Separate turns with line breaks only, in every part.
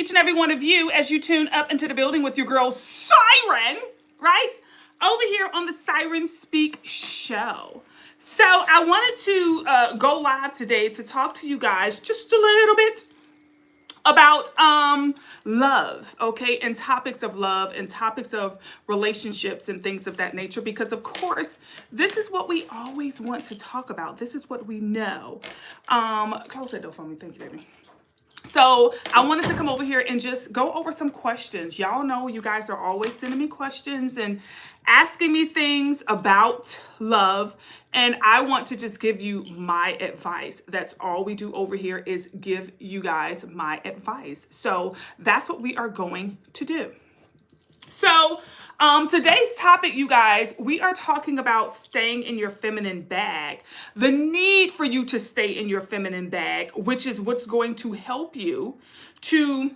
each and every one of you as you tune up into the building with your girl Siren, right? Over here on the Siren Speak show. So I wanted to go live today to talk to you guys just a little bit about love, okay, and topics of love and topics of relationships and things of that nature, because of course this is what we always want to talk about. This is what we know. Close that door for me, thank you, baby. So I wanted to come over here and just go over some questions. Y'all know you guys are always sending me questions and asking me things about love. And I want to just give you my advice. That's all we do over here is give you guys my advice. So that's what we are going to do. So today's topic, you guys, we are talking about staying in your feminine bag. The need for you to stay in your feminine bag, which is what's going to help you to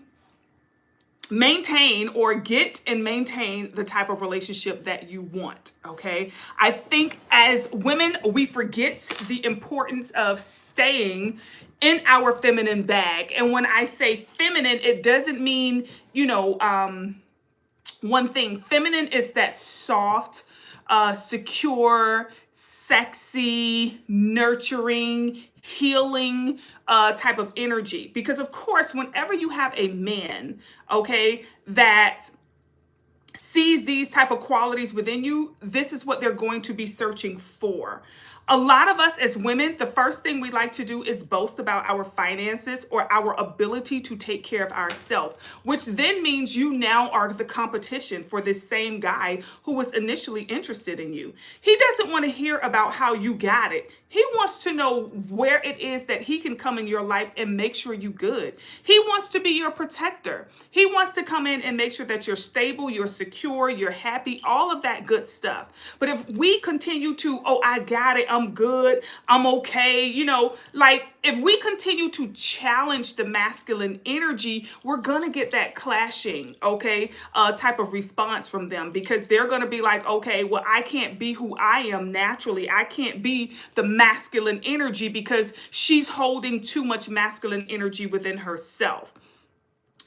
maintain or get and maintain the type of relationship that you want, okay? I think as women, we forget the importance of staying in our feminine bag. And when I say feminine, it doesn't mean, one thing. Feminine is that soft, secure, sexy, nurturing, healing type of energy. Because of course, whenever you have a man, okay, that sees these type of qualities within you, this is what they're going to be searching for. A lot of us as women, the first thing we like to do is boast about our finances or our ability to take care of ourselves, which then means you now are the competition for this same guy who was initially interested in you. He doesn't want to hear about how you got it. He wants to know where it is that he can come in your life and make sure you good. He wants to be your protector. He wants to come in and make sure that you're stable, you're secure, you're happy, all of that good stuff. But if we continue to, oh, I got it, I'm good, I'm okay, if we continue to challenge the masculine energy, we're gonna get that clashing, okay, type of response from them, because they're gonna be like, okay, well, I can't be who I am naturally. I can't be the masculine energy because she's holding too much masculine energy within herself.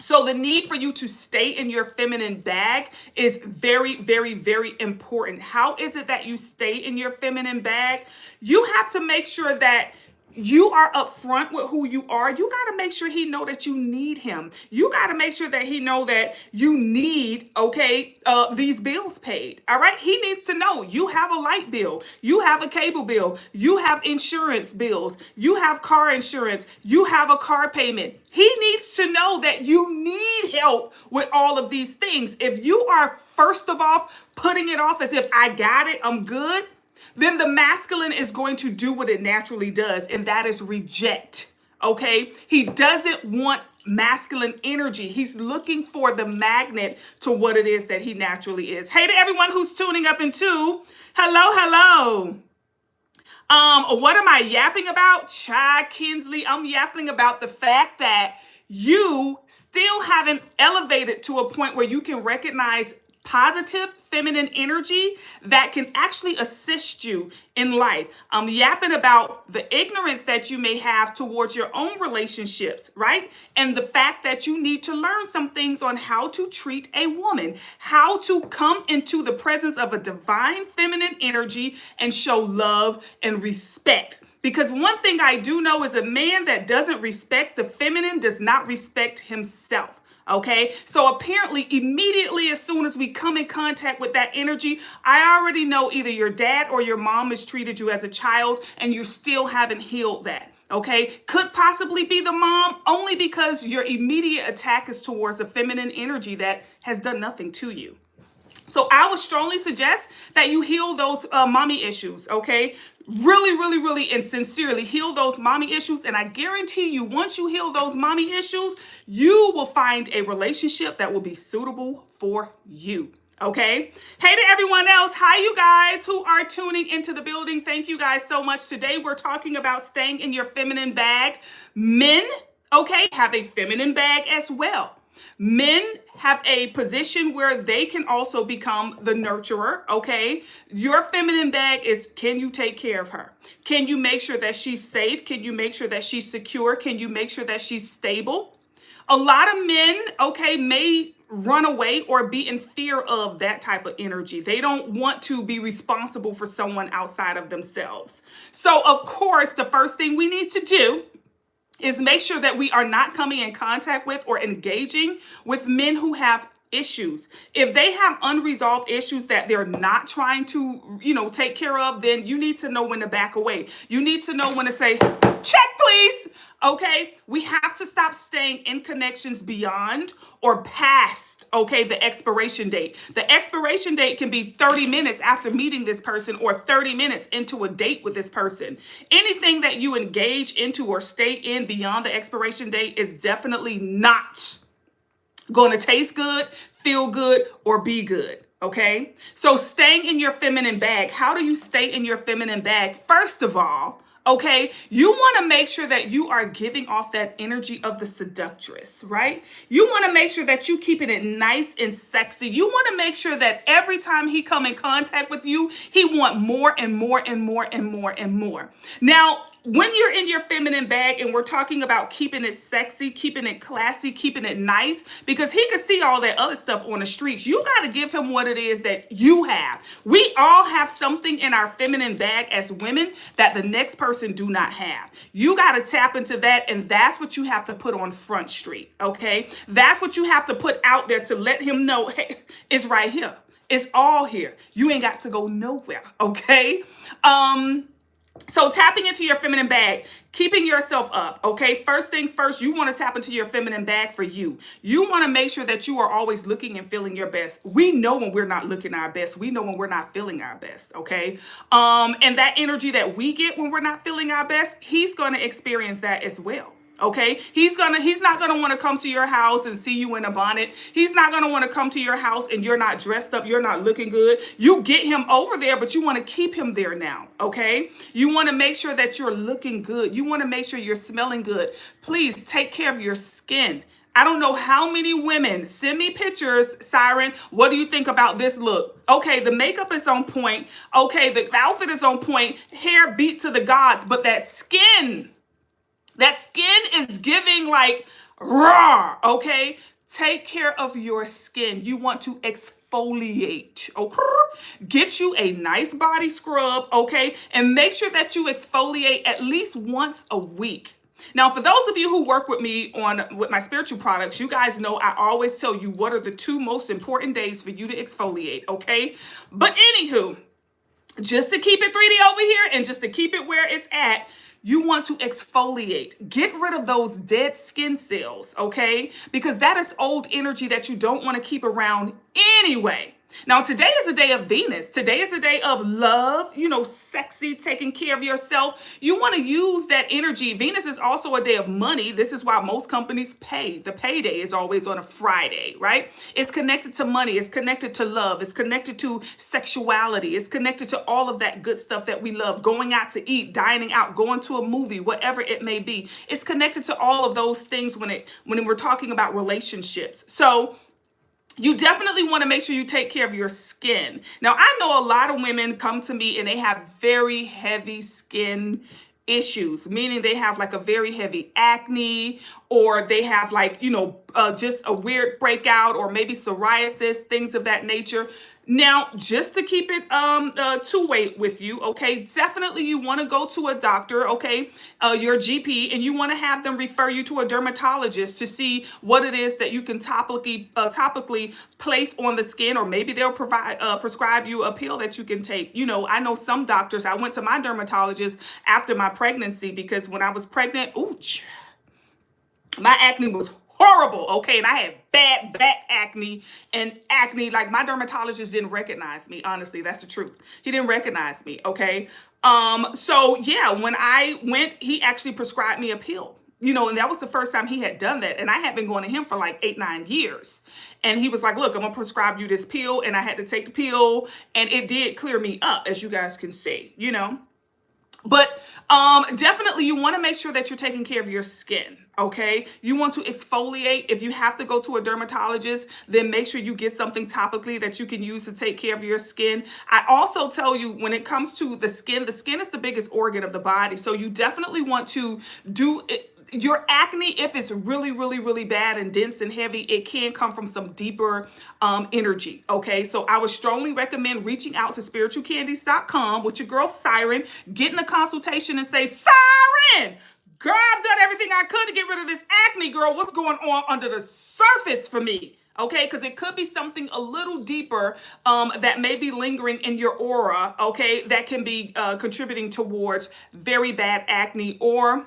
So the need for you to stay in your feminine bag is very, very, very important. How is it that you stay in your feminine bag? You have to make sure that you are upfront with who you are. You got to make sure he know that you need him. You got to make sure that he know that you need, these bills paid. All right. He needs to know you have a light bill. You have a cable bill. You have insurance bills. You have car insurance. You have a car payment. He needs to know that you need help with all of these things. If you are first of all putting it off as if I got it, I'm good, then the masculine is going to do what it naturally does, and that is reject, okay? He doesn't want masculine energy. He's looking for the magnet to what it is that he naturally is. Hey to everyone who's tuning up into, hello. What am I yapping about? Chad Kinsley, I'm yapping about the fact that you still haven't elevated to a point where you can recognize positive feminine energy that can actually assist you in life. I'm yapping about the ignorance that you may have towards your own relationships, right? And the fact that you need to learn some things on how to treat a woman, how to come into the presence of a divine feminine energy and show love and respect. Because one thing I do know is a man that doesn't respect the feminine does not respect himself. Okay, so apparently immediately as soon as we come in contact with that energy, I already know either your dad or your mom has treated you as a child and you still haven't healed that. Okay, could possibly be the mom, only because your immediate attack is towards the feminine energy that has done nothing to you. So I would strongly suggest that you heal those mommy issues, okay? Really, and sincerely heal those mommy issues. And I guarantee you, once you heal those mommy issues, you will find a relationship that will be suitable for you. Okay. Hey to everyone else. Hi, you guys who are tuning into the building. Thank you guys so much. Today, we're talking about staying in your feminine bag. Men, okay, have a feminine bag as well. Men have a position where they can also become the nurturer, okay? Your feminine bag is, can you take care of her? Can you make sure that she's safe? Can you make sure that she's secure? Can you make sure that she's stable? A lot of men, okay, may run away or be in fear of that type of energy. They don't want to be responsible for someone outside of themselves. So, of course, the first thing we need to do is make sure that we are not coming in contact with or engaging with men who have issues. If they have unresolved issues that they're not trying to, take care of, then you need to know when to back away. You need to know when to say, check, please. Okay, we have to stop staying in connections beyond or past, okay, the expiration date. The expiration date can be 30 minutes after meeting this person or 30 minutes into a date with this person. Anything that you engage into or stay in beyond the expiration date is definitely not going to taste good, feel good, or be good. Okay, so staying in your feminine bag. How do you stay in your feminine bag? First of all, okay, you want to make sure that you are giving off that energy of the seductress, right? You want to make sure that you keeping it nice and sexy. You want to make sure that every time he come in contact with you, he want more and more and more and more and more. Now, when you're in your feminine bag and we're talking about keeping it sexy, keeping it classy, keeping it nice, because he could see all that other stuff on the streets, you got to give him what it is that you have. We all have something in our feminine bag as women that the next person do not have. You got to tap into that, and that's what you have to put on Front Street, okay? That's what you have to put out there to let him know, hey, it's right here. It's all here. You ain't got to go nowhere, okay? So tapping into your feminine bag, keeping yourself up, okay? First things first, you want to tap into your feminine bag for you. You want to make sure that you are always looking and feeling your best. We know when we're not looking our best. We know when we're not feeling our best, okay? And that energy that we get when we're not feeling our best, he's going to experience that as well. Okay, he's not gonna want to come to your house and see you in a bonnet. He's not gonna want to come to your house and you're not dressed up, you're not looking good. You get him over there, but you want to keep him there now. Okay, you want to make sure that you're looking good. You want to make sure you're smelling good. Please take care of your skin. I don't know how many women send me pictures, Siren. What do you think about this look? Okay, the makeup is on point. Okay, the outfit is on point. Hair beat to the gods, but that skin is giving like raw, okay? Take care of your skin. You want to exfoliate, okay? Get you a nice body scrub, okay? And make sure that you exfoliate at least once a week. Now, for those of you who work with me with my spiritual products, you guys know I always tell you what are the 2 most important days for you to exfoliate, okay? But anywho, just to keep it 3D over here and just to keep it where it's at, you want to exfoliate. Get rid of those dead skin cells, okay? Because that is old energy that you don't want to keep around anyway. Now, today is a day of Venus. Today is a day of love, sexy, taking care of yourself. You want to use that energy. Venus is also a day of money. This is why most companies pay. The payday is always on a Friday, right? It's connected to money. It's connected to love. It's connected to sexuality. It's connected to all of that good stuff that we love. Going out to eat, dining out, going to a movie, whatever it may be. It's connected to all of those things when we're talking about relationships. So you definitely want to make sure you take care of your skin. Now, I know a lot of women come to me and they have very heavy skin issues, meaning they have like a very heavy acne, or they have like, just a weird breakout, or maybe psoriasis, things of that nature. Now, just to keep it two-way with you, okay, definitely you want to go to a doctor, okay, your GP, and you want to have them refer you to a dermatologist to see what it is that you can topically place on the skin, or maybe they'll prescribe you a pill that you can take. I know some doctors, I went to my dermatologist after my pregnancy because when I was pregnant, my acne was horrible, okay? And I had bad back acne and acne. Like, my dermatologist didn't recognize me. Honestly, that's the truth. He didn't recognize me, okay? So yeah, when I went, he actually prescribed me a pill. And that was the first time he had done that. And I had been going to him for like 8-9 years. And he was like, look, I'm going to prescribe you this pill. And I had to take the pill. And it did clear me up, as you guys can see, But definitely you want to make sure that you're taking care of your skin, okay? You want to exfoliate. If you have to go to a dermatologist, then make sure you get something topically that you can use to take care of your skin. I also tell you, when it comes to the skin is the biggest organ of the body. So you definitely want to do it. your acne, if it's really, really, really bad and dense and heavy, it can come from some deeper energy. Okay, so I would strongly recommend reaching out to spiritualcandies.com with your girl Siren, getting a consultation and say, Siren, girl, I've done everything I could to get rid of this acne, girl. What's going on under the surface for me? Okay, because it could be something a little deeper that may be lingering in your aura, okay, that can be contributing towards very bad acne. Or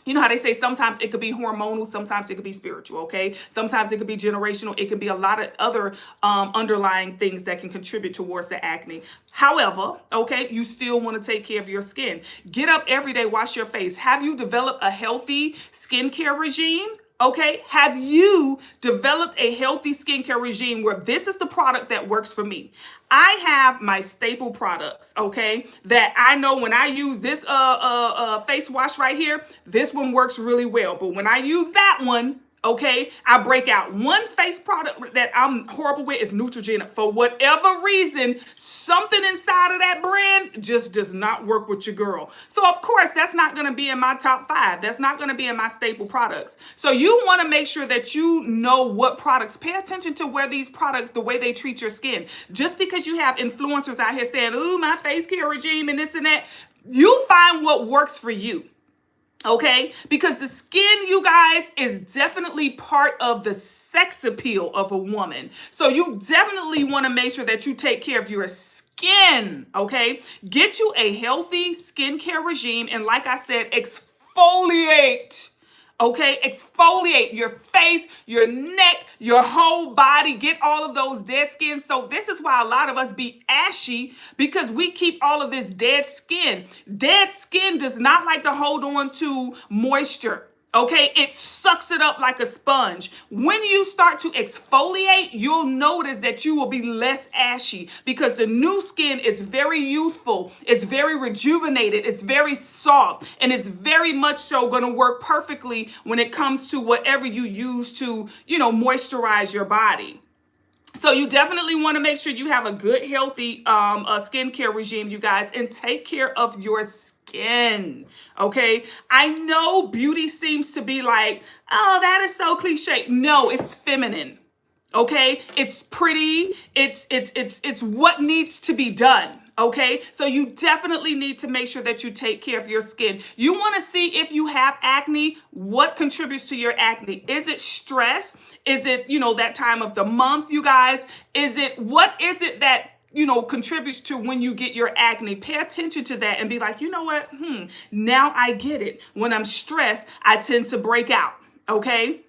you know how they say sometimes it could be hormonal, sometimes it could be spiritual, okay? Sometimes it could be generational. It could be a lot of other underlying things that can contribute towards the acne. However, okay, you still want to take care of your skin. Get up every day, wash your face. Have you developed a healthy skincare regime? Okay, have you developed a healthy skincare regime where this is the product that works for me? I have my staple products, okay, that I know when I use this face wash right here, this one works really well. But when I use that one, okay, I break out. One face product that I'm horrible with is Neutrogena. For whatever reason, something inside of that brand just does not work with your girl. So of course, that's not going to be in my top 5. That's not going to be in my staple products. So you want to make sure that you know what products. Pay attention to where these products, the way they treat your skin. Just because you have influencers out here saying, ooh, my face care regime and this and that, you find what works for you. Okay, because the skin, you guys, is definitely part of the sex appeal of a woman. So you definitely want to make sure that you take care of your skin. Okay, get you a healthy skincare regime. And like I said, exfoliate. Okay, exfoliate your face, your neck, your whole body. Get all of those dead skin. So this is why a lot of us be ashy, because we keep all of this dead skin. Dead skin does not like to hold on to moisture. Okay, it sucks it up like a sponge. When you start to exfoliate, you'll notice that you will be less ashy because the new skin is very youthful. It's very rejuvenated. It's very soft, and it's very much so going to work perfectly when it comes to whatever you use to, moisturize your body. So you definitely want to make sure you have a good, healthy skincare regime, you guys, and take care of your skin. Okay. I know beauty seems to be like, oh, that is so cliche. No, it's feminine. Okay. It's pretty. It's what needs to be done. Okay, so you definitely need to make sure that you take care of your skin. You want to see if you have acne, what contributes to your acne. Is it stress? Is it, that time of the month, you guys? What is it that, contributes to when you get your acne? Pay attention to that and be like, you know what? Now I get it. When I'm stressed, I tend to break out. Okay.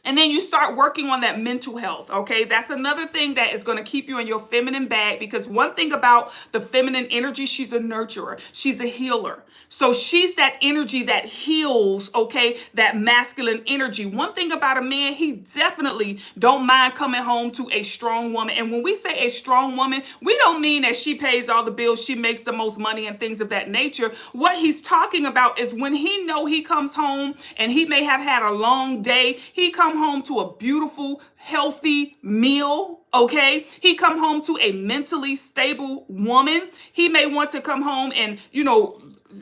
And then you start working on that mental health, okay? That's another thing that is going to keep you in your feminine bag, because one thing about the feminine energy, she's a nurturer. She's a healer. So she's that energy that heals, okay? That masculine energy. One thing about a man, he definitely don't mind coming home to a strong woman. And when we say a strong woman, we don't mean that she pays all the bills, she makes the most money and things of that nature. What he's talking about is when he comes home and he may have had a long day, he comes home to a beautiful, healthy meal. Okay, he come home to a mentally stable woman. He may want to come home and,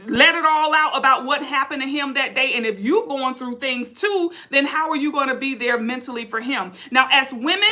let it all out about what happened to him that day. And if you're going through things too, then how are you going to be there mentally for him? Now, as women,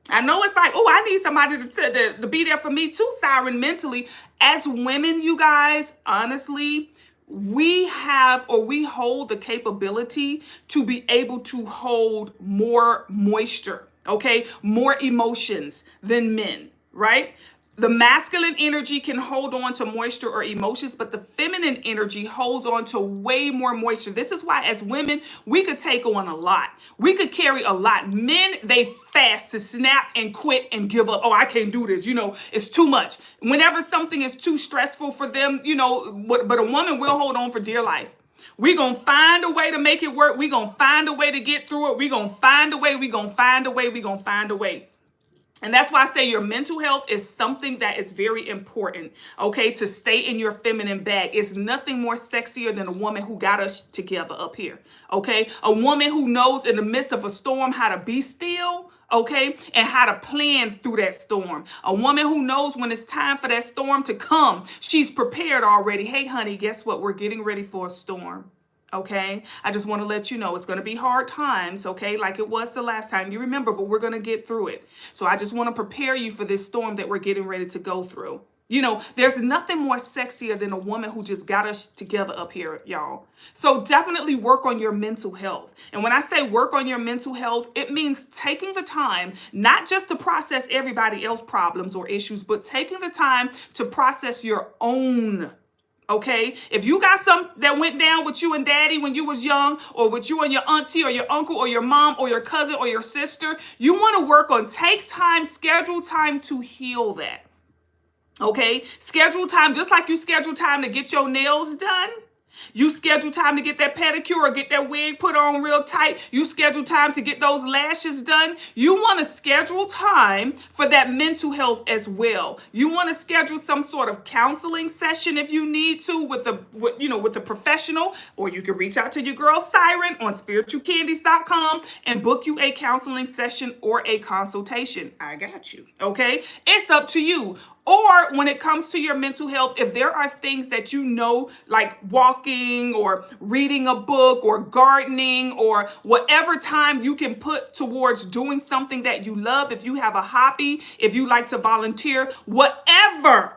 I know it's like, oh, I need somebody to be there for me too, Siren, mentally. As women, you guys, honestly, we hold the capability to be able to hold more moisture, okay? More emotions than men, right? The masculine energy can hold on to moisture or emotions, but the feminine energy holds on to way more moisture. This is why as women, we could take on a lot. We could carry a lot. Men, they fast to snap and quit and give up. Oh, I can't do this. It's too much. Whenever something is too stressful for them, but a woman will hold on for dear life. We're going to find a way to make it work. We're going to find a way to get through it. We're going to find a way. We're going to find a way. We're going to find a way. And that's why I say your mental health is something that is very important, okay, to stay in your feminine bag. It's nothing more sexier than a woman who got us together up here, okay? A woman who knows in the midst of a storm how to be still, okay, and how to plan through that storm. A woman who knows when it's time for that storm to come. She's prepared already. Hey, honey, guess what? We're getting ready for a storm. Okay, I just want to let you know it's going to be hard times, okay, like it was the last time. You remember, but we're going to get through it. So I just want to prepare you for this storm that we're getting ready to go through. You know, there's nothing more sexier than a woman who just got us together up here, y'all. So definitely work on your mental health. And when I say work on your mental health, it means taking the time, not just to process everybody else's problems or issues, but taking the time to process your own. Okay, if you got some that went down with you and daddy when you was young, or with you and your auntie or your uncle or your mom or your cousin or your sister, you want to work on, take time, schedule time to heal that. Okay, schedule time, just like you schedule time to get your nails done. You schedule time to get that pedicure or get that wig put on real tight. You schedule time to get those lashes done. You want to schedule time for that mental health as well. You want to schedule some sort of counseling session if you need to with the professional, or you can reach out to your girl Siren on spiritualcandies.com and book you a counseling session or a consultation. I got you. Okay, it's up to you. Or when it comes to your mental health, if there are things that you know, like walking or reading a book or gardening or whatever time you can put towards doing something that you love, if you have a hobby, if you like to volunteer, whatever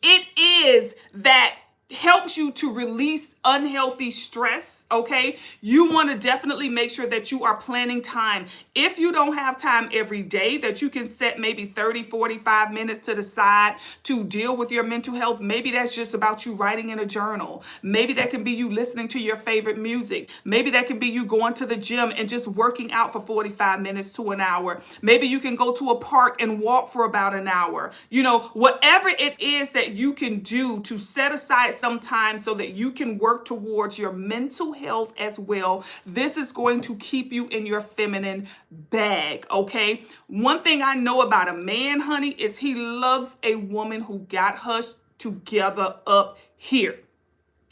it is that helps you to release unhealthy stress, okay? You want to definitely make sure that you are planning time. If you don't have time every day, that you can set maybe 30, 45 minutes to the side to deal with your mental health. Maybe that's just about you writing in a journal. Maybe that can be you listening to your favorite music. Maybe that can be you going to the gym and just working out for 45 minutes to an hour. Maybe you can go to a park and walk for about an hour. You know, whatever it is that you can do to set aside some time so that you can work towards your mental health as well. This is going to keep you in your feminine bag, okay? One thing I know about a man, honey, is he loves a woman who got her together up here.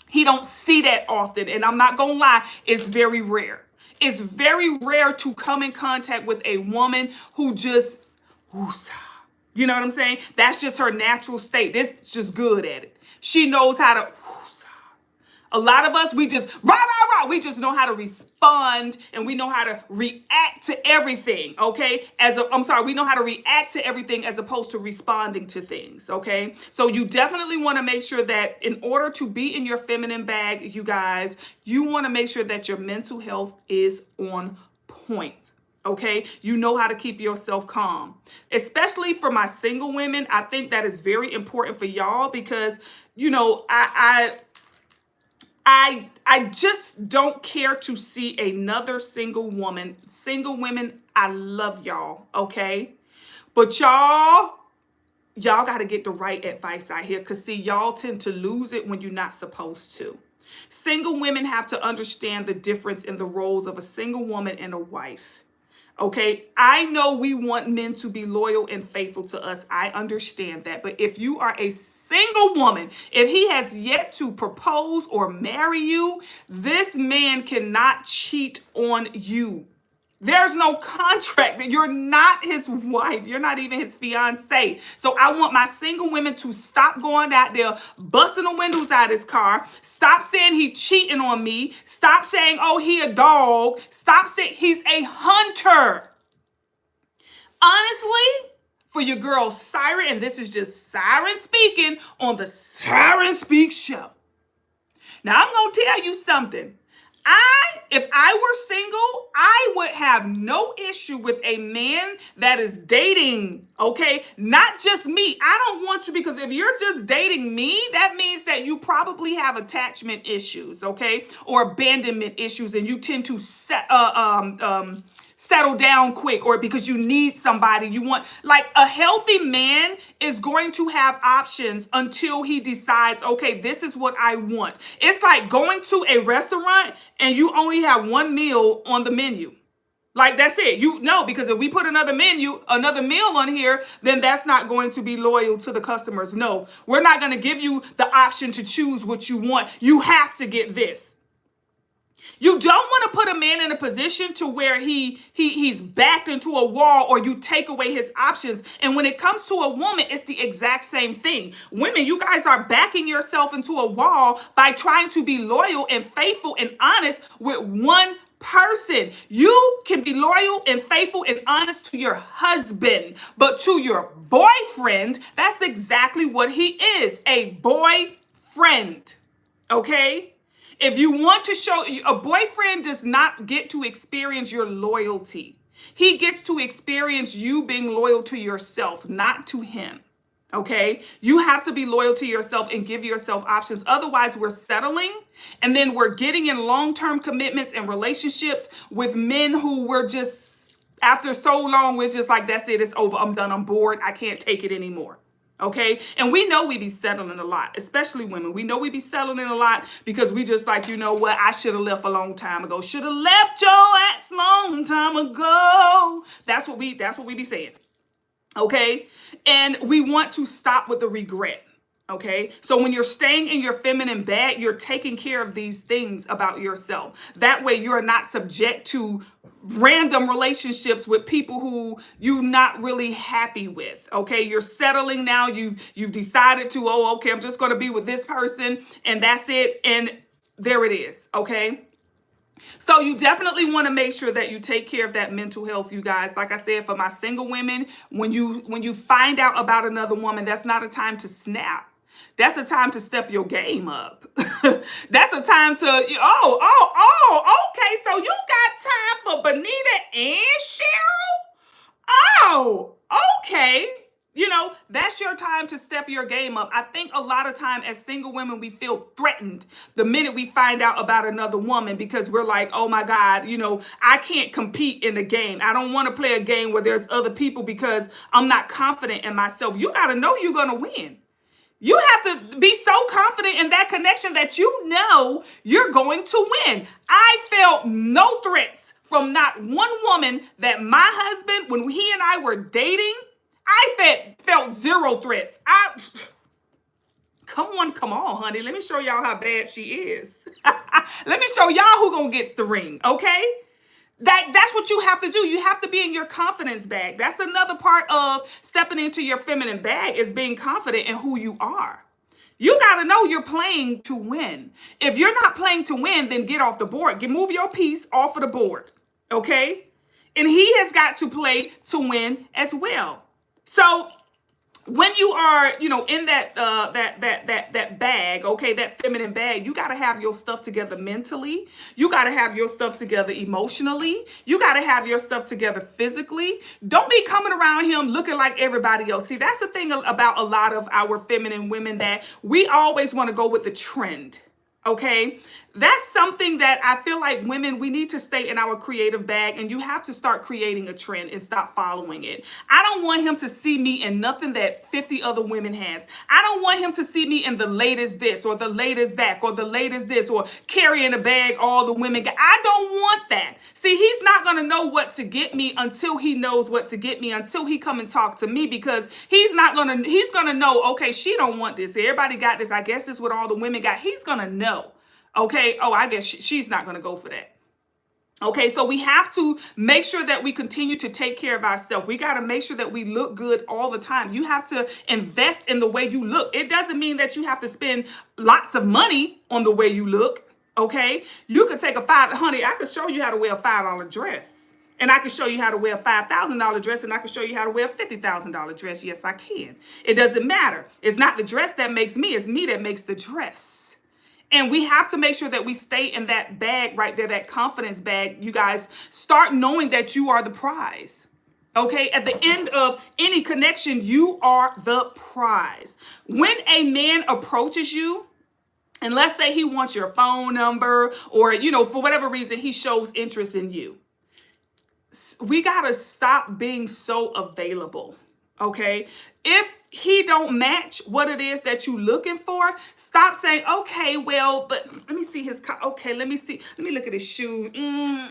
He don't see that often, and I'm not gonna lie, it's very rare. It's very rare to come in contact with a woman who just, you know what I'm saying? That's just her natural state. This is just good at it. She knows how to. A lot of us, we just, we just know how to respond, and we know how to react to everything, okay? We know how to react to everything as opposed to responding to things, okay? So you definitely want to make sure that in order to be in your feminine bag, you guys, you want to make sure that your mental health is on point. Okay, you know how to keep yourself calm, especially for my single women. I think that is very important for y'all because, you know, I just don't care to see another single woman. Single women, I love y'all, okay? But y'all got to get the right advice out here, because see, y'all tend to lose it when you're not supposed to. Single women have to understand the difference in the roles of a single woman and a wife. Okay, I know we want men to be loyal and faithful to us. I understand that. But if you are a single woman, if he has yet to propose or marry you, this man cannot cheat on you. There's no contract. That you're not his wife. You're not even his fiance. So I want my single women to stop going out there, busting the windows out of his car. Stop saying he cheating on me. Stop saying, oh, he a dog. Stop saying he's a hunter. Honestly, for your girl Siren, and this is just Siren speaking on the Siren Speak Show. Now I'm going to tell you something. If I were single, I would have no issue with a man that is dating, okay? Not just me. I don't want you, because if you're just dating me, that means that you probably have attachment issues, okay? Or abandonment issues, and you tend to settle down quick, or because you need somebody. You want, like, a healthy man is going to have options until he decides, okay, this is what I want. It's like going to a restaurant and you only have one meal on the menu. Like, that's it. You know, because if we put another meal on here, then that's not going to be loyal to the customers. No, we're not going to give you the option to choose what you want. You have to get this. You don't want to put a man in a position to where he's backed into a wall, or you take away his options. And when it comes to a woman, it's the exact same thing. Women, you guys are backing yourself into a wall by trying to be loyal and faithful and honest with one person. You can be loyal and faithful and honest to your husband, but to your boyfriend, that's exactly what he is, a boyfriend. Okay? If you want to show, a boyfriend does not get to experience your loyalty. He gets to experience you being loyal to yourself, not to him. Okay? You have to be loyal to yourself and give yourself options. Otherwise, we're settling, and then we're getting in long-term commitments and relationships with men who were just, after so long, we're just like, that's it, it's over, I'm done, I'm bored, I can't take it anymore. Okay. And we know we be settling a lot, especially women. We know we be settling a lot because we just like, you know what? I should have left a long time ago. Should have left your ass long time ago. That's what we be saying. Okay. And we want to stop with the regret. Okay. So when you're staying in your feminine bag, you're taking care of these things about yourself. That way you're not subject to random relationships with people who you're not really happy with. Okay. You're settling now. You've decided to, oh, okay, I'm just going to be with this person and that's it. And there it is. Okay. So you definitely want to make sure that you take care of that mental health, you guys. Like I said, for my single women, when you find out about another woman, that's not a time to snap. That's a time to step your game up. That's a time to, okay, so you got time for Benita and Cheryl? Oh, okay. That's your time to step your game up. I think a lot of time as single women, we feel threatened the minute we find out about another woman because we're like, oh my God, I can't compete in the game. I don't want to play a game where there's other people because I'm not confident in myself. You got to know you're going to win. You have to be so confident in that connection that you know you're going to win. I felt no threats from not one woman that my husband, when he and I were dating, I felt zero threats. Come on, honey. Let me show y'all how bad she is. Let me show y'all who gonna get the ring, okay? That's what you have to do. You have to be in your confidence bag. That's another part of stepping into your feminine bag, is being confident in who you are. You got to know you're playing to win. If you're not playing to win, then get off the board. Move your piece off of the board, okay? And he has got to play to win as well. So when you are, in that bag, okay, that feminine bag, you got to have your stuff together mentally. You got to have your stuff together emotionally. You got to have your stuff together physically. Don't be coming around him looking like everybody else. See, that's the thing about a lot of our feminine women, that we always want to go with the trend. Okay, that's something that I feel like women, we need to stay in our creative bag, and you have to start creating a trend and stop following it. I don't want him to see me in nothing that 50 other women has. I don't want him to see me in the latest this or the latest that or the latest this, or carrying a bag all the women got. I don't want that. See, he's not going to know what to get me until he knows what to get me, until he come and talk to me, because he's going to know, okay, she don't want this. Everybody got this. I guess this is what all the women got. He's going to know. Okay. Oh, I guess she's not going to go for that. Okay. So we have to make sure that we continue to take care of ourselves. We got to make sure that we look good all the time. You have to invest in the way you look. It doesn't mean that you have to spend lots of money on the way you look. Okay. You could take honey, I could show you how to wear a $5 dress. And I can show you how to wear a $5,000 dress, and I can show you how to wear a $50,000 dress. Yes, I can. It doesn't matter. It's not the dress that makes me. It's me that makes the dress. And we have to make sure that we stay in that bag right there, that confidence bag. You guys, start knowing that you are the prize. Okay, at the end of any connection, you are the prize. When a man approaches you, and let's say he wants your phone number, or, for whatever reason, he shows interest in you, we got to stop being so available. Okay, if he don't match what it is that you looking for, stop saying, okay, well, but let me see his car. Okay, let me look at his shoes. Okay,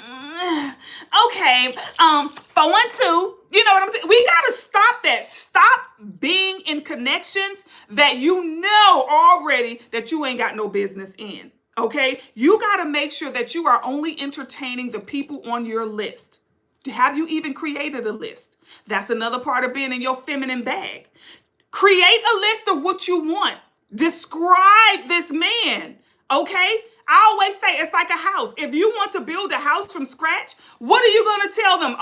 412. You know what I'm saying? We got to stop that. Stop being in connections that you know already that you ain't got no business in. Okay? You got to make sure that you are only entertaining the people on your list. Have you even created a list? That's another part of being in your feminine bag. Create a list of what you want. Describe this man. Okay? I always say it's like a house. If you want to build a house from scratch, what are you going to tell them?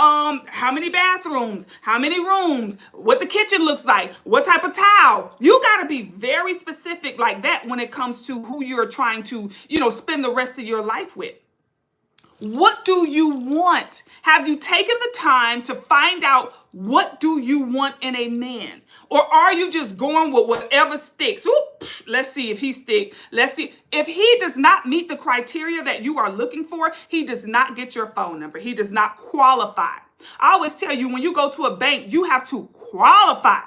How many bathrooms, how many rooms, what the kitchen looks like, what type of tile. You got to be very specific like that when it comes to who you're trying to, spend the rest of your life with. What do you want? Have you taken the time to find out what do you want in a man? Or are you just going with whatever sticks? Let's see if he sticks. Let's see. If he does not meet the criteria that you are looking for, he does not get your phone number. He does not qualify. I always tell you, when you go to a bank, you have to qualify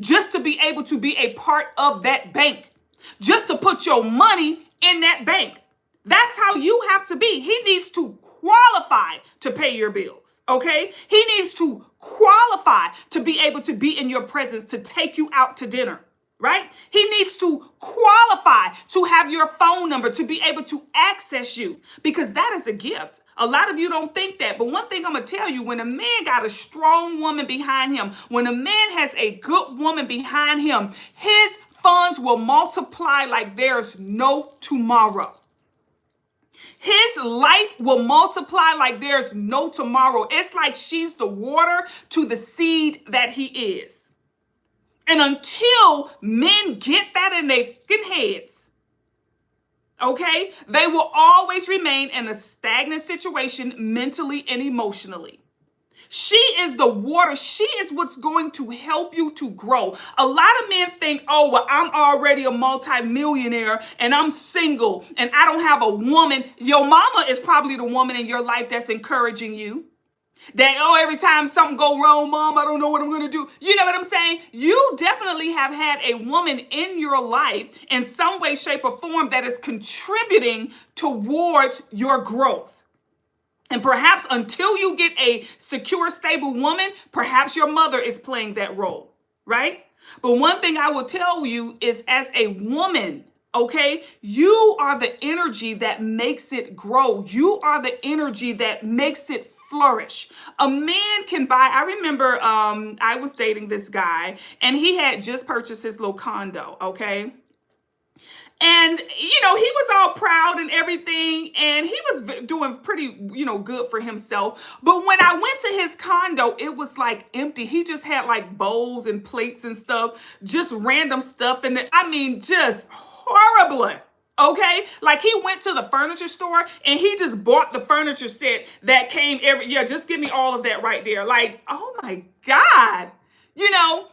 just to be able to be a part of that bank, just to put your money in that bank. That's how you have to be. He needs to qualify to pay your bills, okay? He needs to qualify to be able to be in your presence, to take you out to dinner, right? He needs to qualify to have your phone number, to be able to access you, because that is a gift. A lot of you don't think that, but one thing I'm going to tell you, when a man got a strong woman behind him, when a man has a good woman behind him, his funds will multiply like there's no tomorrow. His life will multiply like there's no tomorrow. It's like she's the water to the seed that he is. And until men get that in their heads, okay, they will always remain in a stagnant situation mentally and emotionally. She is the water. She is what's going to help you to grow. A lot of men think, oh, well, I'm already a multimillionaire and I'm single and I don't have a woman. Your mama is probably the woman in your life that's encouraging you. That, oh, every time something go wrong, mom, I don't know what I'm going to do. You know what I'm saying? You definitely have had a woman in your life in some way, shape, or form that is contributing towards your growth. And perhaps until you get a secure, stable woman, perhaps your mother is playing that role, right? But one thing I will tell you is, as a woman, okay, you are the energy that makes it grow. You are the energy that makes it flourish. A man can buy. I remember I was dating this guy and he had just purchased his little condo, okay? And, he was all proud and everything, and he was doing pretty, good for himself. But when I went to his condo, it was like empty. He just had like bowls and plates and stuff, just random stuff. And just horribly. Okay, like he went to the furniture store and he just bought the furniture set that came just give me all of that right there. Like, oh my God.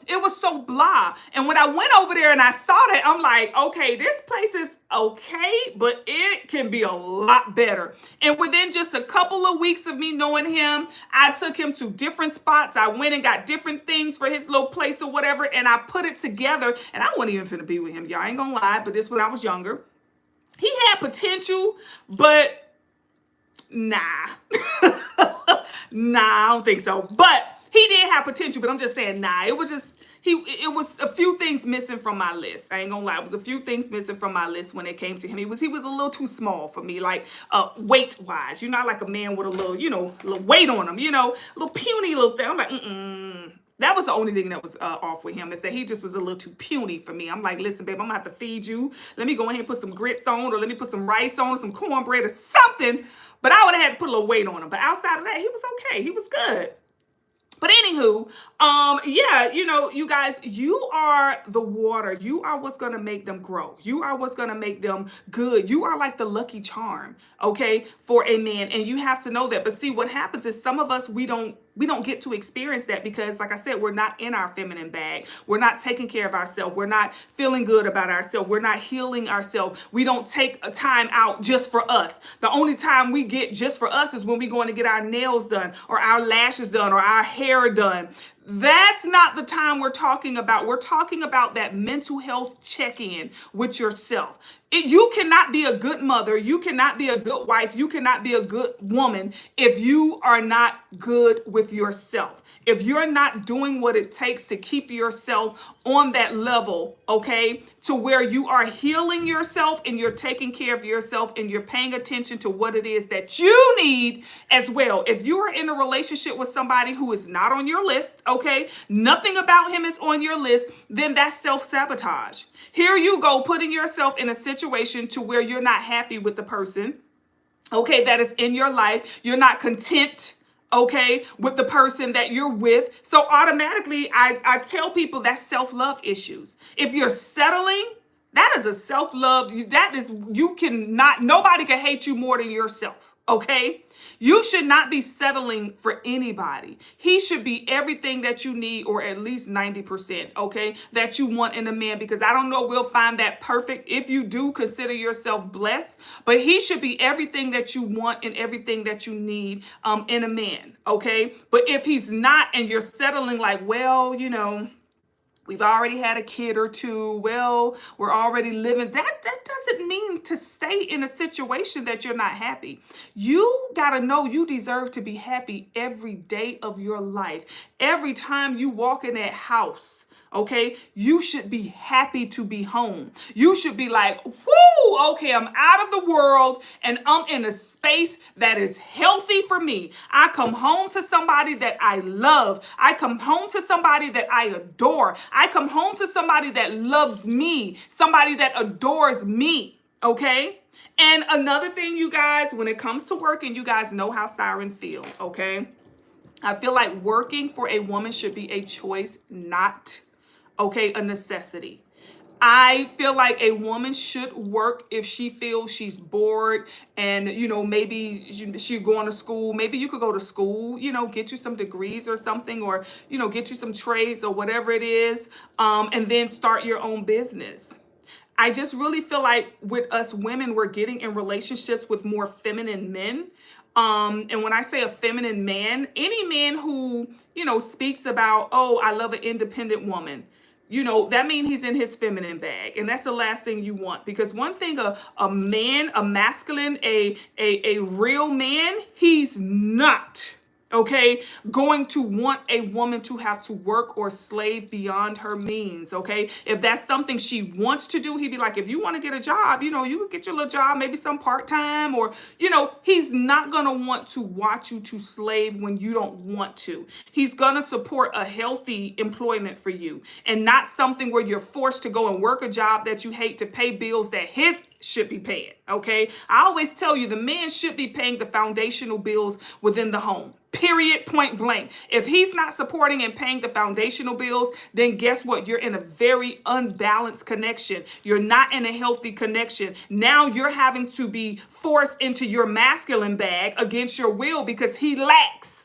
It was so blah. And when I went over there and I saw that, I'm like, okay, this place is okay, but it can be a lot better. And within just a couple of weeks of me knowing him, I took him to different spots. I went and got different things for his little place or whatever, and I put it together. And I wasn't even finna be with him, y'all. I ain't gonna lie, but this when I was younger. He had potential, but nah. Nah, I don't think so. But he did have potential, but I'm just saying, nah, it was a few things missing from my list. I ain't gonna lie. It was a few things missing from my list when it came to him. He was a little too small for me, like weight wise. Like a man with a little, little weight on him, little puny little thing. I'm like, That was the only thing that was off with him, is that he just was a little too puny for me. I'm like, listen, babe, I'm gonna have to feed you. Let me go ahead and put some grits on, or let me put some rice on, or some cornbread or something. But I would have had to put a little weight on him. But outside of that, he was okay. He was good. But anywho, you guys, you are the water. You are what's going to make them grow. You are what's going to make them good. You are like the lucky charm, okay, for a man. And you have to know that. But see, what happens is some of us, we don't get to experience that because, like I said, we're not in our feminine bag. We're not taking care of ourselves. We're not feeling good about ourselves. We're not healing ourselves. We don't take a time out just for us. The only time we get just for us is when we're going to get our nails done or our lashes done or our hair done. That's not the time we're talking about. We're talking about that mental health check-in with yourself. You cannot be a good mother. You cannot be a good wife. You cannot be a good woman if you are not good with yourself. If you're not doing what it takes to keep yourself on that level, okay, to where you are healing yourself and you're taking care of yourself and you're paying attention to what it is that you need as well. If you are in a relationship with somebody who is not on your list, okay, nothing about him is on your list, then that's self-sabotage. Here you go, putting yourself in a situation to where you're not happy with the person, okay, that is in your life. You're not content, okay, with the person that you're with. So automatically, I tell people that's self-love issues. If you're settling, that is a self-love. That is, you cannot, nobody can hate you more than yourself, okay? You should not be settling for anybody. He should be everything that you need, or at least 90%, okay, that you want in a man, because I don't know, we'll find that perfect. If you do, consider yourself blessed, but he should be everything that you want and everything that you need in a man, okay? But if he's not, and you're settling like, well, you know, we've already had a kid or two, well, we're already living, that doesn't mean to stay in a situation that you're not happy. You got to know you deserve to be happy every day of your life. Every time you walk in that house, okay, you should be happy to be home. You should be like, whoo, okay, I'm out of the world and I'm in a space that is healthy for me. I come home to somebody that I love. I come home to somebody that I adore. I come home to somebody that loves me, somebody that adores me, okay? And another thing, you guys, when it comes to working, you guys know how Siren feel, okay? I feel like working for a woman should be a choice, not, okay, a necessity. I feel like a woman should work if she feels she's bored and, you know, maybe she's going to school. Maybe you could go to school, you know, get you some degrees or something, or, you know, get you some trades or whatever it is, and then start your own business. I just really feel like with us women, we're getting in relationships with more feminine men. And when I say a feminine man, any man who, you know, speaks about, oh, I love an independent woman, you know, that means he's in his feminine bag. And that's the last thing you want. Because one thing, a man, a masculine, a real man, he's not, okay, going to want a woman to have to work or slave beyond her means, okay? If that's something she wants to do, he'd be like, if you want to get a job, you know, you could get your little job, maybe some part-time, or, you know, he's not going to want to watch you to slave when you don't want to. He's going to support a healthy employment for you, and not something where you're forced to go and work a job that you hate to pay bills that his should be paying, okay? I always tell you, the man should be paying the foundational bills within the home. Period, point blank. If he's not supporting and paying the foundational bills, then guess what? You're in a very unbalanced connection. You're not in a healthy connection. Now you're having to be forced into your masculine bag against your will because he lacks.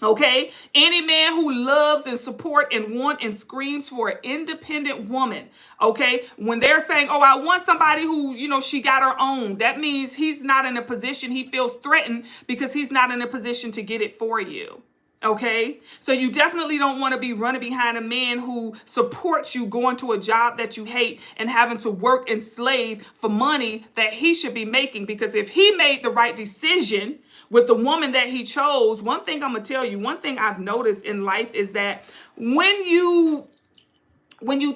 Okay, any man who loves and support and want and screams for an independent woman, okay, when they're saying, oh, I want somebody who, you know, she got her own, that means he's not in a position, he feels threatened because he's not in a position to get it for you. Okay, so you definitely don't want to be running behind a man who supports you going to a job that you hate and having to work and slave for money that he should be making. Because if he made the right decision with the woman that he chose, one thing I'm going to tell you, one thing I've noticed in life is that when you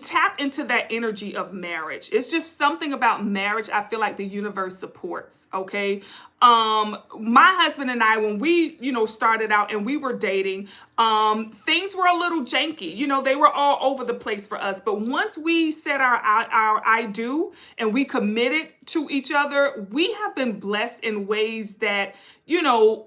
tap into that energy of marriage, it's just something about marriage I feel like the universe supports, okay? My husband and I, when we, you know, started out and we were dating, things were a little janky. You know, they were all over the place for us. But once we said our I do and we committed to each other, we have been blessed in ways that, you know,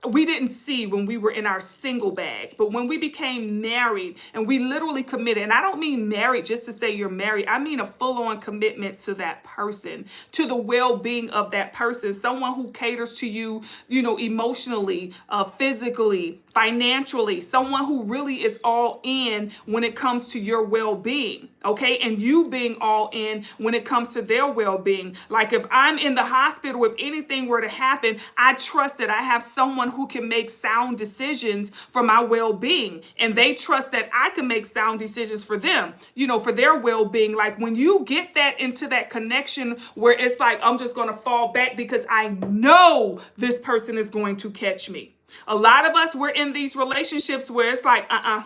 we didn't see when we were in our single bag. But when we became married and we literally committed, and I don't mean married just to say you're married, I mean a full-on commitment to that person, to the well-being of that person, someone who caters to you, you know, emotionally, physically, financially, someone who really is all in when it comes to your well-being, okay? And you being all in when it comes to their well-being. Like if I'm in the hospital, if anything were to happen, I trust that I have someone who can make sound decisions for my well-being. And they trust that I can make sound decisions for them, for their well-being. Like when you get that into that connection where it's like, I'm just going to fall back because I know this person is going to catch me. A lot of us, we're in these relationships where it's like, I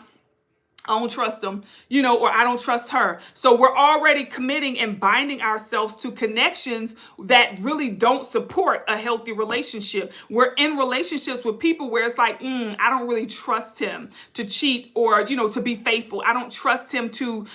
don't trust them, or I don't trust her. So we're already committing and binding ourselves to connections that really don't support a healthy relationship. We're in relationships with people where it's like, I don't really trust him to cheat or, to be faithful. I don't trust him to,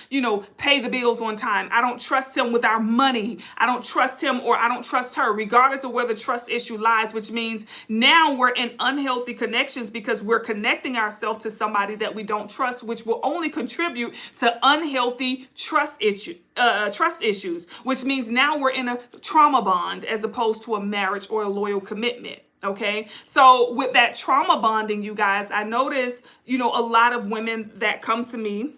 pay the bills on time. I don't trust him with our money. I don't trust him or I don't trust her, regardless of where the trust issue lies, which means now we're in unhealthy connections because we're connecting ourselves to somebody that we don't trust, which will only contribute to unhealthy trust issues, which means now we're in a trauma bond as opposed to a marriage or a loyal commitment. Okay. So with that trauma bonding, you guys, I notice, a lot of women that come to me,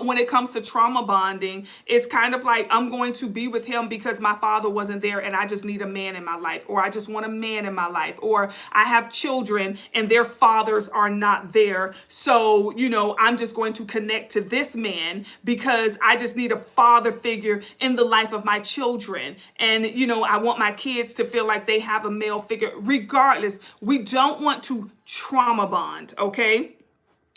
when it comes to trauma bonding, it's kind of like I'm going to be with him because my father wasn't there and I just need a man in my life, or I just want a man in my life, or I have children and their fathers are not there. So, I'm just going to connect to this man because I just need a father figure in the life of my children. And, I want my kids to feel like they have a male figure. Regardless, we don't want to trauma bond, okay?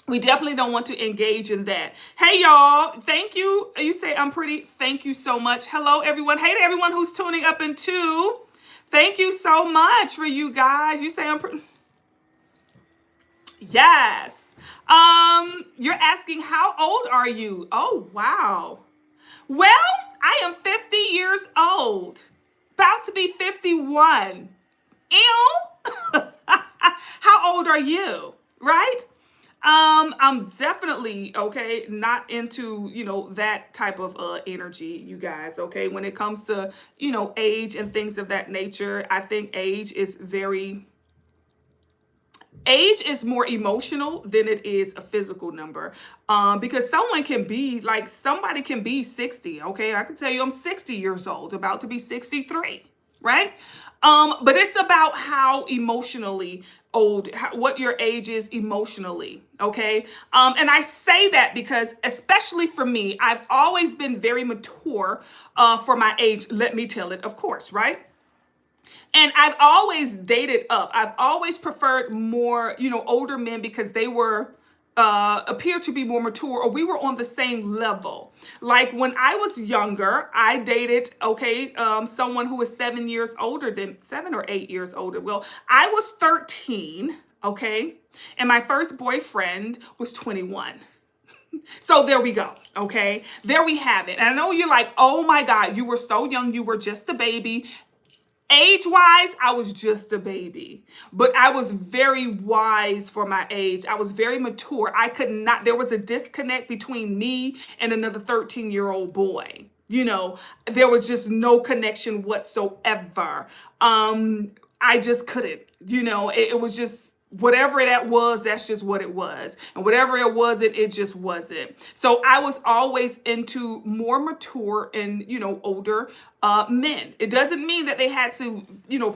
We definitely don't want to engage in that. Hey, y'all. Thank you. You say I'm pretty. Thank you so much. Hello, everyone. Hey to everyone who's tuning up in too. Thank you so much for you guys. You say I'm pretty. Yes. You're asking how old are you? Oh, wow. Well, I am 50 years old. About to be 51. Ew. How old are you? Right? I'm definitely, okay, not into, that type of energy, you guys, okay? When it comes to, age and things of that nature, I think age is more emotional than it is a physical number. Because somebody can be 60, okay? I can tell you I'm 60 years old, about to be 63, right? But it's about how emotionally old, what your age is emotionally, okay? And I say that because, especially for me, I've always been very mature for my age, let me tell it, of course, right? And I've always dated up. I've always preferred more, older men because they were appear to be more mature, or we were on the same level. Like when I was younger, I dated, someone who was 7 years older than 7 or 8 years older. Well, I was 13, okay? And my first boyfriend was 21. So there we go. Okay. There we have it. And I know you're like, oh my God, you were so young. You were just a baby. Age-wise, I was just a baby, but I was very wise for my age. I was very mature. There was a disconnect between me and another 13-year-old boy. There was just no connection whatsoever. I just couldn't, it was just, whatever that was, that's just what it was. And whatever it wasn't, it just wasn't. So I was always into more mature and, older men. It doesn't mean that they had to,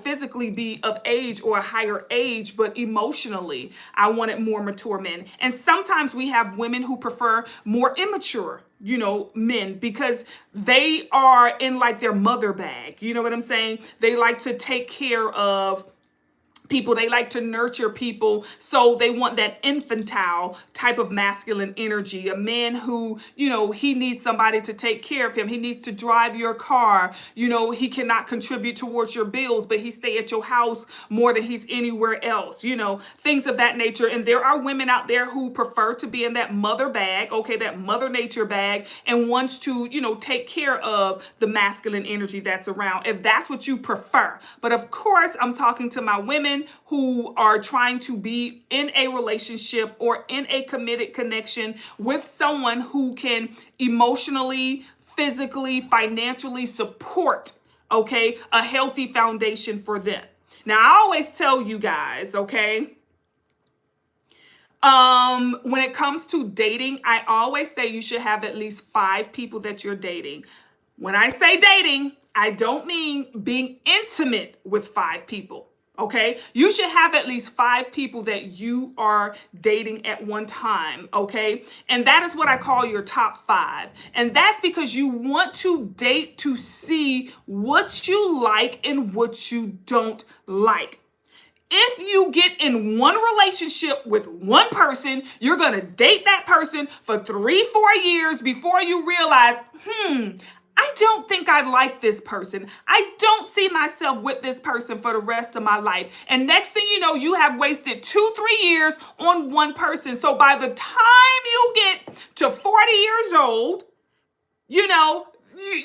physically be of age or a higher age, but emotionally, I wanted more mature men. And sometimes we have women who prefer more immature, men, because they are in like their mother bag. You know what I'm saying? They like to take care of people. They like to nurture people. So they want that infantile type of masculine energy. A man who, he needs somebody to take care of him. He needs to drive your car. He cannot contribute towards your bills, but he stay at your house more than he's anywhere else, things of that nature. And there are women out there who prefer to be in that mother bag, okay, that mother nature bag, and wants to, take care of the masculine energy that's around, if that's what you prefer. But of course, I'm talking to my women who are trying to be in a relationship or in a committed connection with someone who can emotionally, physically, financially support, okay, a healthy foundation for them. Now, I always tell you guys, okay, When it comes to dating, I always say you should have at least 5 people that you're dating. When I say dating, I don't mean being intimate with 5 people. Okay, you should have at least 5 people that you are dating at one time. Okay, and that is what I call your top 5. And that's because you want to date to see what you like and what you don't like. If you get in one relationship with one person, you're going to date that person for 3-4 years before you realize, I don't think I like this person. I don't see myself with this person for the rest of my life. And next thing you know, you have wasted 2-3 years on one person. So by the time you get to 40 years old, you know,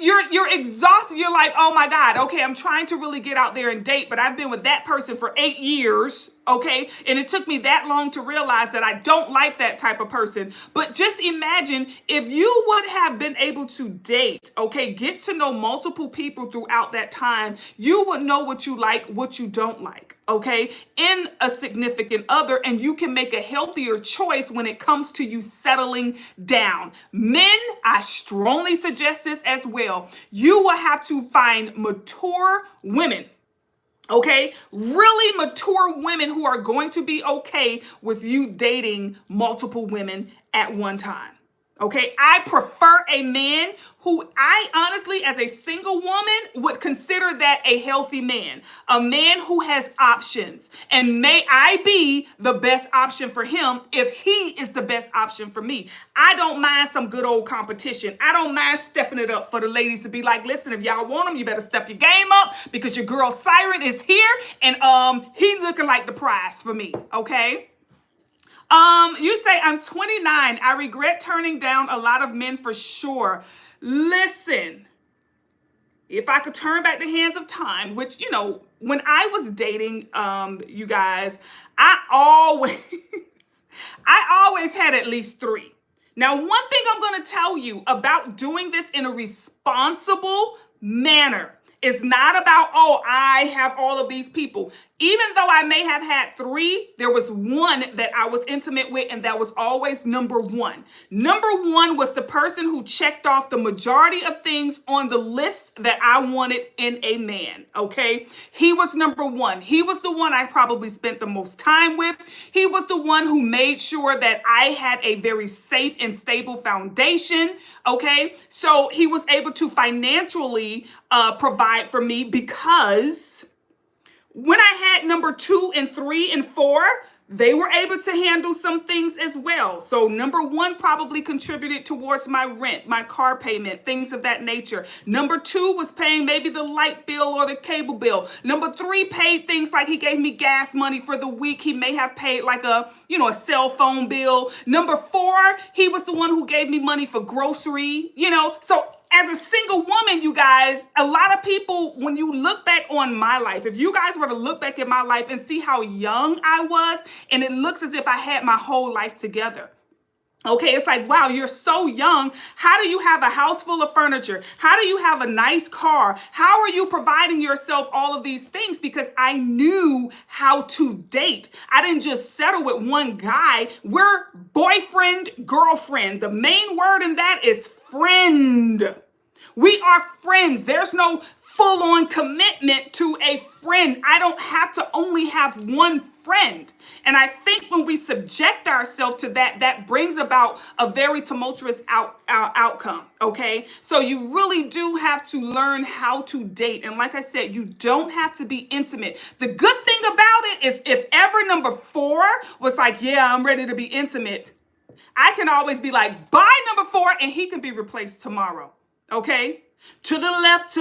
you're exhausted. You're like, oh my God, okay, I'm trying to really get out there and date, but I've been with that person for 8 years. Okay. And it took me that long to realize that I don't like that type of person. But just imagine if you would have been able to date, okay, get to know multiple people throughout that time, you would know what you like, what you don't like, okay, in a significant other, and you can make a healthier choice when it comes to you settling down. Men, I strongly suggest this as well. You will have to find mature women. Okay, really mature women who are going to be okay with you dating multiple women at one time. Okay, I prefer a man who I honestly, as a single woman, would consider that a healthy man. A man who has options. And may I be the best option for him if he is the best option for me. I don't mind some good old competition. I don't mind stepping it up for the ladies to be like, listen, if y'all want him, you better step your game up because your girl Siren is here and he's looking like the prize for me. Okay. You say, I'm 29. I regret turning down a lot of men for sure. Listen, if I could turn back the hands of time, which, you know, when I was dating, you guys, I always had at least 3. Now, one thing I'm going to tell you about doing this in a responsible manner. It's not about, oh, I have all of these people. Even though I may have had 3, there was one that I was intimate with, and that was always number 1. Number 1 was the person who checked off the majority of things on the list that I wanted in a man, okay? He was number 1. He was the one I probably spent the most time with. He was the one who made sure that I had a very safe and stable foundation, okay? So he was able to financially provide for me because when I had number 2 and 3 and 4, they were able to handle some things as well. So number 1 probably contributed towards my rent, my car payment, things of that nature. Number 2 was paying maybe the light bill or the cable bill. Number 3 paid things like he gave me gas money for the week. He may have paid like a cell phone bill. Number 4, he was the one who gave me money for grocery, so as a single woman, you guys, a lot of people, when you look back on my life, if you guys were to look back at my life and see how young I was, and it looks as if I had my whole life together. Okay, it's like, wow, you're so young. How do you have a house full of furniture? How do you have a nice car? How are you providing yourself all of these things? Because I knew how to date. I didn't just settle with one guy. We're boyfriend, girlfriend. The main word in that is friend. We are friends. There's no full-on commitment to a friend. I don't have to only have one friend. And I think when we subject ourselves to that, that brings about a very tumultuous outcome. Okay. So you really do have to learn how to date. And like I said, you don't have to be intimate. The good thing about it is if ever number 4 was like, yeah, I'm ready to be intimate, I can always be like, bye, number 4, and he can be replaced tomorrow. Okay. To the left.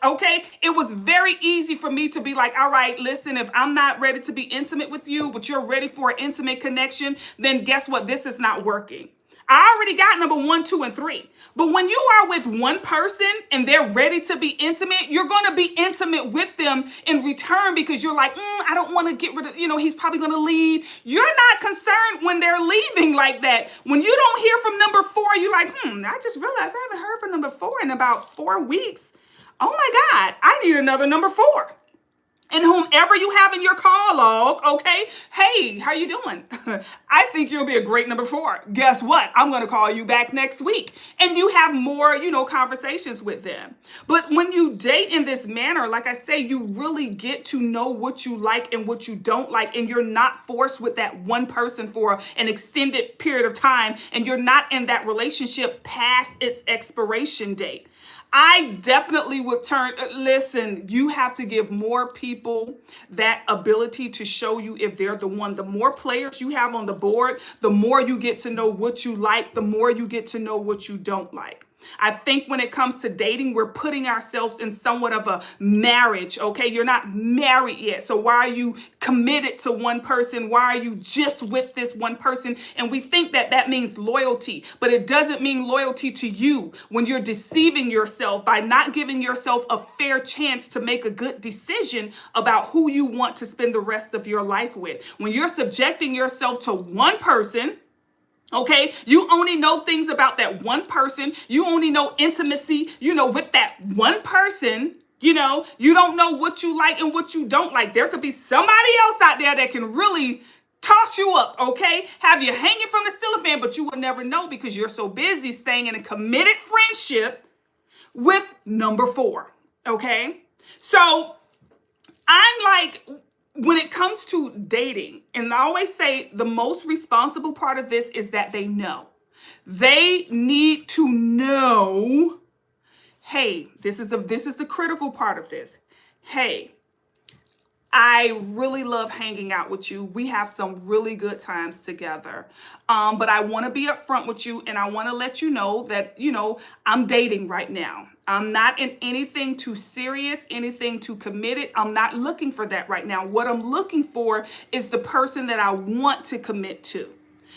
Okay. It was very easy for me to be like, all right, listen, if I'm not ready to be intimate with you, but you're ready for an intimate connection, then guess what? This is not working. I already got number 1, 2, and 3. But when you are with one person and they're ready to be intimate, you're going to be intimate with them in return because you're like, I don't want to get rid of, he's probably going to leave. You're not concerned when they're leaving like that. When you don't hear from number 4, you're like, I just realized I haven't heard from number 4 in about 4 weeks. Oh my God, I need another number 4. And whomever you have in your call log, okay, hey, how you doing? I think you'll be a great number 4. Guess what? I'm going to call you back next week. And you have more, conversations with them. But when you date in this manner, like I say, you really get to know what you like and what you don't like. And you're not forced with that one person for an extended period of time. And you're not in that relationship past its expiration date. I definitely would listen, you have to give more people that ability to show you if they're the one. The more players you have on the board, the more you get to know what you like, the more you get to know what you don't like. I think when it comes to dating, we're putting ourselves in somewhat of a marriage, okay? You're not married yet. So why are you committed to one person? Why are you just with this one person? And we think that that means loyalty, but it doesn't mean loyalty to you when you're deceiving yourself by not giving yourself a fair chance to make a good decision about who you want to spend the rest of your life with. When you're subjecting yourself to one person, okay, you only know things about that one person. You only know intimacy, with that one person. You don't know what you like and what you don't like. There could be somebody else out there that can really toss you up, okay? Have you hanging from the ceiling fan, but you will never know because you're so busy staying in a committed friendship with number 4, okay? So I'm like, when it comes to dating, and I always say the most responsible part of this is that they know. They need to know, hey, this is the critical part of this. Hey, I really love hanging out with you. We have some really good times together. But I want to be upfront with you, and I want to let you know that, I'm dating right now. I'm not in anything too serious, anything too committed. I'm not looking for that right now. What I'm looking for is the person that I want to commit to.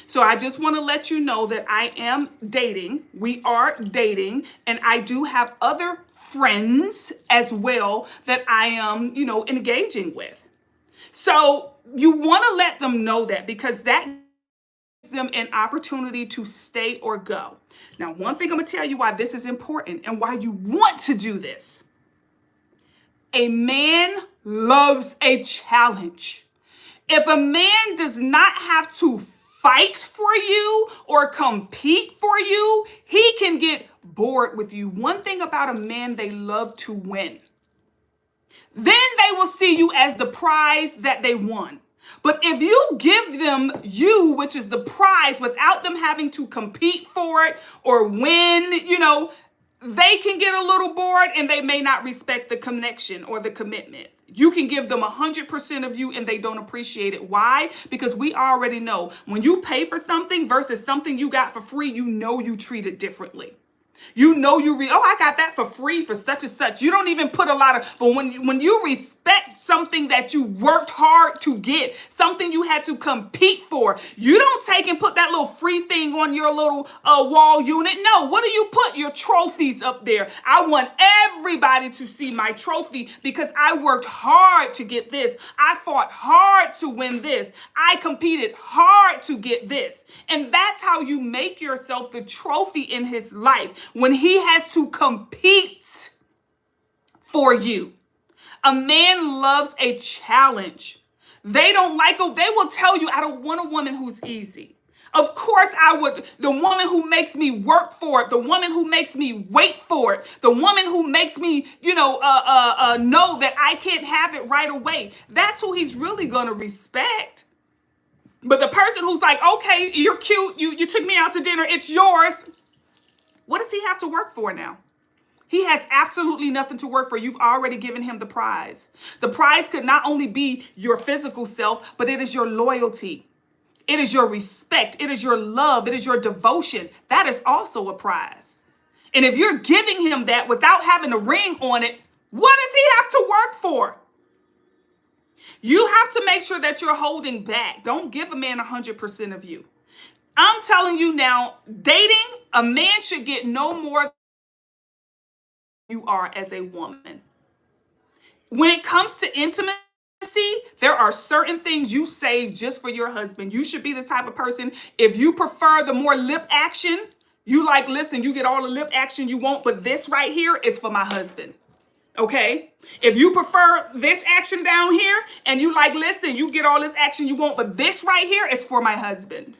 So I just want to let you know that I am dating. We are dating, and I do have other friends as well that I am, engaging with. So you want to let them know that because that gives them an opportunity to stay or go. Now, one thing I'm going to tell you why this is important and why you want to do this. A man loves a challenge. If a man does not have to fight for you or compete for you, he can get bored with you. One thing about a man, they love to win. Then they will see you as the prize that they won. But if you give them you, which is the prize, without them having to compete for it or win, they can get a little bored and they may not respect the connection or the commitment. You can give them 100% of you and they don't appreciate it. Why? Because we already know when you pay for something versus something you got for free, you treat it differently. I got that for free for such and such. You don't even put a lot of, but when you respect something that you worked hard to get, something you had to compete for, you don't take and put that little free thing on your little wall unit. No, what do you put? Your trophies up there. I want everybody to see my trophy because I worked hard to get this. I fought hard to win this. I competed hard to get this. And that's how you make yourself the trophy in his life. When he has to compete for you. A man loves a challenge. They will tell you, I don't want a woman who's easy. Of course I would. The woman who makes me work for it, the woman who makes me wait for it, the woman who makes me, know that I can't have it right away. That's who he's really going to respect. But the person who's like, okay, you're cute. You took me out to dinner. It's yours. What does he have to work for now? He has absolutely nothing to work for. You've already given him the prize. The prize could not only be your physical self, but it is your loyalty. It is your respect. It is your love. It is your devotion. That is also a prize. And if you're giving him that without having a ring on it, what does he have to work for? You have to make sure that you're holding back. Don't give a man 100% of you. I'm telling you now, dating, a man should get no more than you are as a woman. When it comes to intimacy, there are certain things you save just for your husband. You should be the type of person, if you prefer the more lip action, listen, you get all the lip action you want, but this right here is for my husband. Okay? If you prefer this action down here and you like, listen, you get all this action you want, but this right here is for my husband.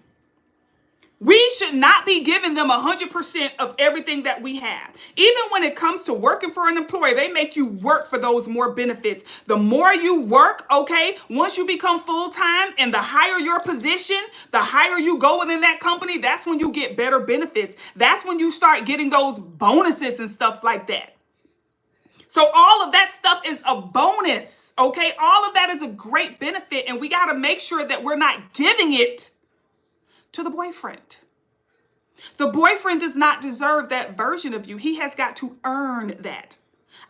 We should not be giving them 100% of everything that we have. Even when it comes to working for an employer, they make you work for those more benefits. The more you work, okay, once you become full-time and the higher your position, the higher you go within that company, that's when you get better benefits. That's when you start getting those bonuses and stuff like that. So all of that stuff is a bonus, okay? All of that is a great benefit, and we got to make sure that we're not giving it to the boyfriend. The boyfriend does not deserve that version of you. He has got to earn that.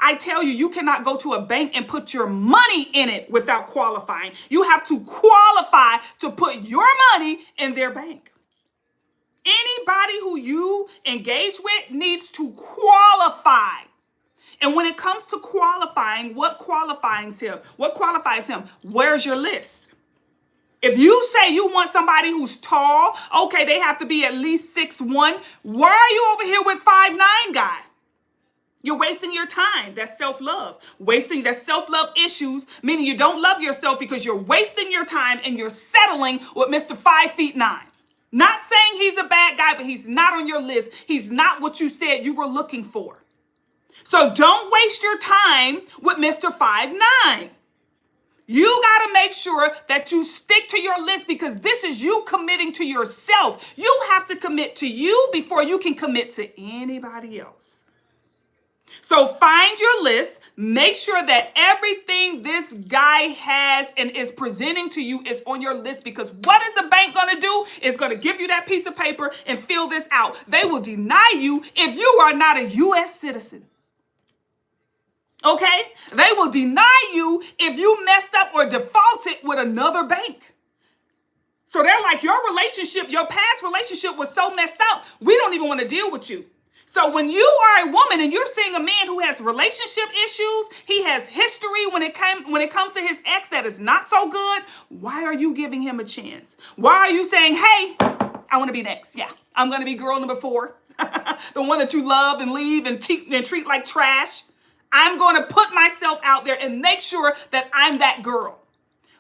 I tell you, you cannot go to a bank and put your money in it without qualifying. You have to qualify to put your money in their bank. Anybody who you engage with needs to qualify. And when it comes to qualifying, what qualifies him? What qualifies him? Where's your list? If you say you want somebody who's tall, okay, they have to be at least 6'1". Why are you over here with 5'9" guy? You're wasting your time. That's self-love. That's self-love issues, meaning you don't love yourself because you're wasting your time and you're settling with Mr. 5'9". Not saying he's a bad guy, but he's not on your list. He's not what you said you were looking for. So don't waste your time with Mr. 5'9". You got to make sure that you stick to your list because this is you committing to yourself. You have to commit to you before you can commit to anybody else. So find your list. Make sure that everything this guy has and is presenting to you is on your list, because what is the bank going to do? It's going to give you that piece of paper and fill this out. They will deny you if you are not a U.S. citizen. Okay? They will deny you if you messed up or defaulted with another bank. So they're like, your past relationship was so messed up, we don't even want to deal with you. So when you are a woman and you're seeing a man who has relationship issues, he has history when it comes to his ex that is not so good, why are you giving him a chance? Why are you saying, hey, I want to be next? Yeah, I'm going to be girl number 4. The one that you love and leave and treat like trash. I'm going to put myself out there and make sure that I'm that girl.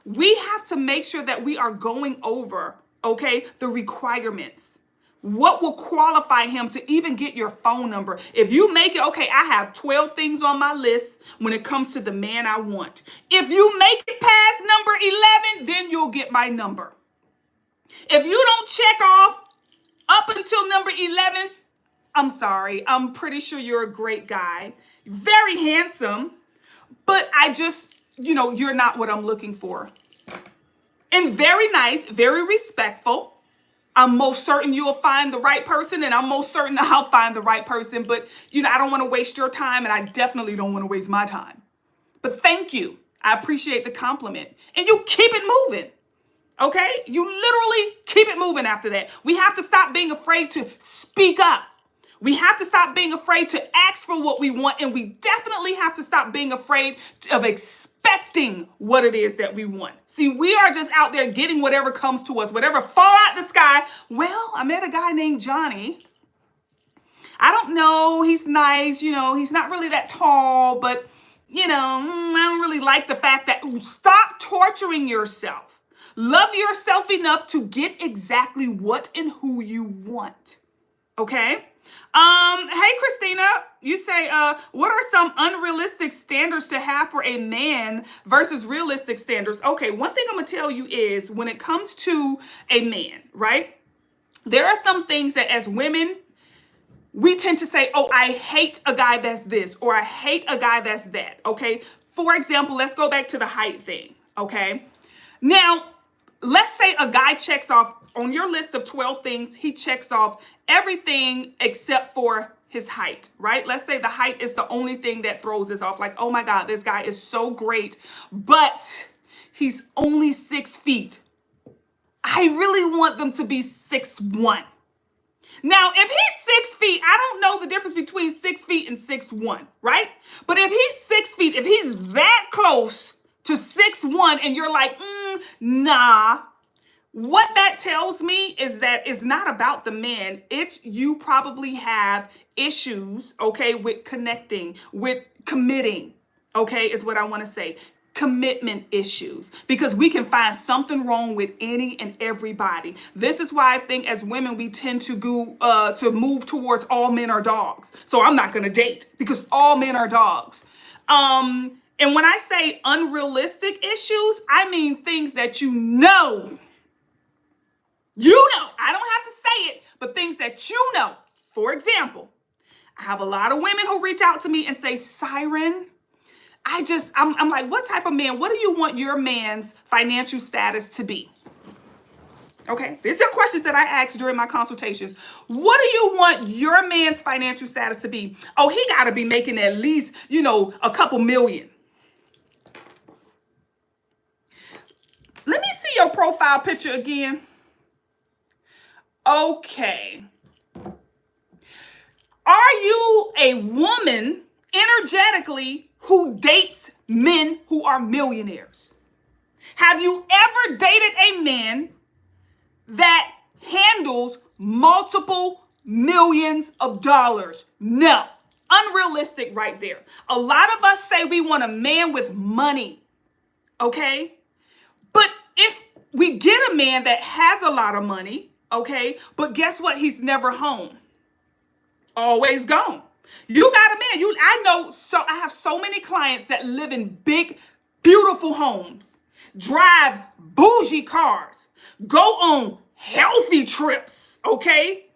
We have to make sure that we are going over, okay, the requirements. What will qualify him to even get your phone number? If you make it, okay, I have 12 things on my list when it comes to the man I want. If you make it past number 11, then you'll get my number. If you don't check off up until number 11, I'm sorry, I'm pretty sure you're a great guy. Very handsome, but you're not what I'm looking for. And very nice, very respectful. I'm most certain you'll find the right person, and I'm most certain I'll find the right person. But, I don't want to waste your time, and I definitely don't want to waste my time. But thank you. I appreciate the compliment. And you keep it moving. Okay? You literally keep it moving after that. We have to stop being afraid to speak up. We have to stop being afraid to ask for what we want, and we definitely have to stop being afraid of expecting what it is that we want. See, we are just out there getting whatever comes to us, whatever fall out the sky. Well, I met a guy named Johnny. I don't know, he's nice, he's not really that tall, but, I don't really like the fact that, stop torturing yourself. Love yourself enough to get exactly what and who you want. Okay? Hey, Christina, you say, what are some unrealistic standards to have for a man versus realistic standards? Okay, one thing I'm going to tell you is when it comes to a man, right? There are some things that as women, we tend to say, oh, I hate a guy that's this, or I hate a guy that's that, okay? For example, let's go back to the height thing, okay? Now, let's say a guy checks off on your list of 12 things, he checks off everything except for his height, right? Let's say the height is the only thing that throws us off. Like, oh my God, this guy is so great, but he's only 6 feet. I really want them to be 6'1". Now, if he's 6 feet, I don't know the difference between 6 feet and 6'1", right? But if he's 6 feet, if he's that close to 6'1", and you're like, nah, what that tells me is that it's not about the man. It's you probably have issues, okay, with connecting, with committing, okay, is what I want to say. Commitment issues, because we can find something wrong with any and everybody. This is why I think as women we tend to go to move towards all men are dogs. So I'm not going to date because all men are dogs. And when I say unrealistic issues, I mean things that I don't have to say it, but things that you know. For example, I have a lot of women who reach out to me and say, Siren, I'm like, what type of man? What do you want your man's financial status to be? Okay, these are questions that I ask during my consultations. What do you want your man's financial status to be? Oh, he got to be making at least, a couple million. Let me see your profile picture again. Okay. Are you a woman energetically who dates men who are millionaires? Have you ever dated a man that handles multiple millions of dollars? No. Unrealistic right there. A lot of us say we want a man with money, okay? But if we get a man that has a lot of money, okay, but guess what? He's never home. Always gone. You got a man. I have so many clients that live in big, beautiful homes, drive bougie cars, go on healthy trips, okay?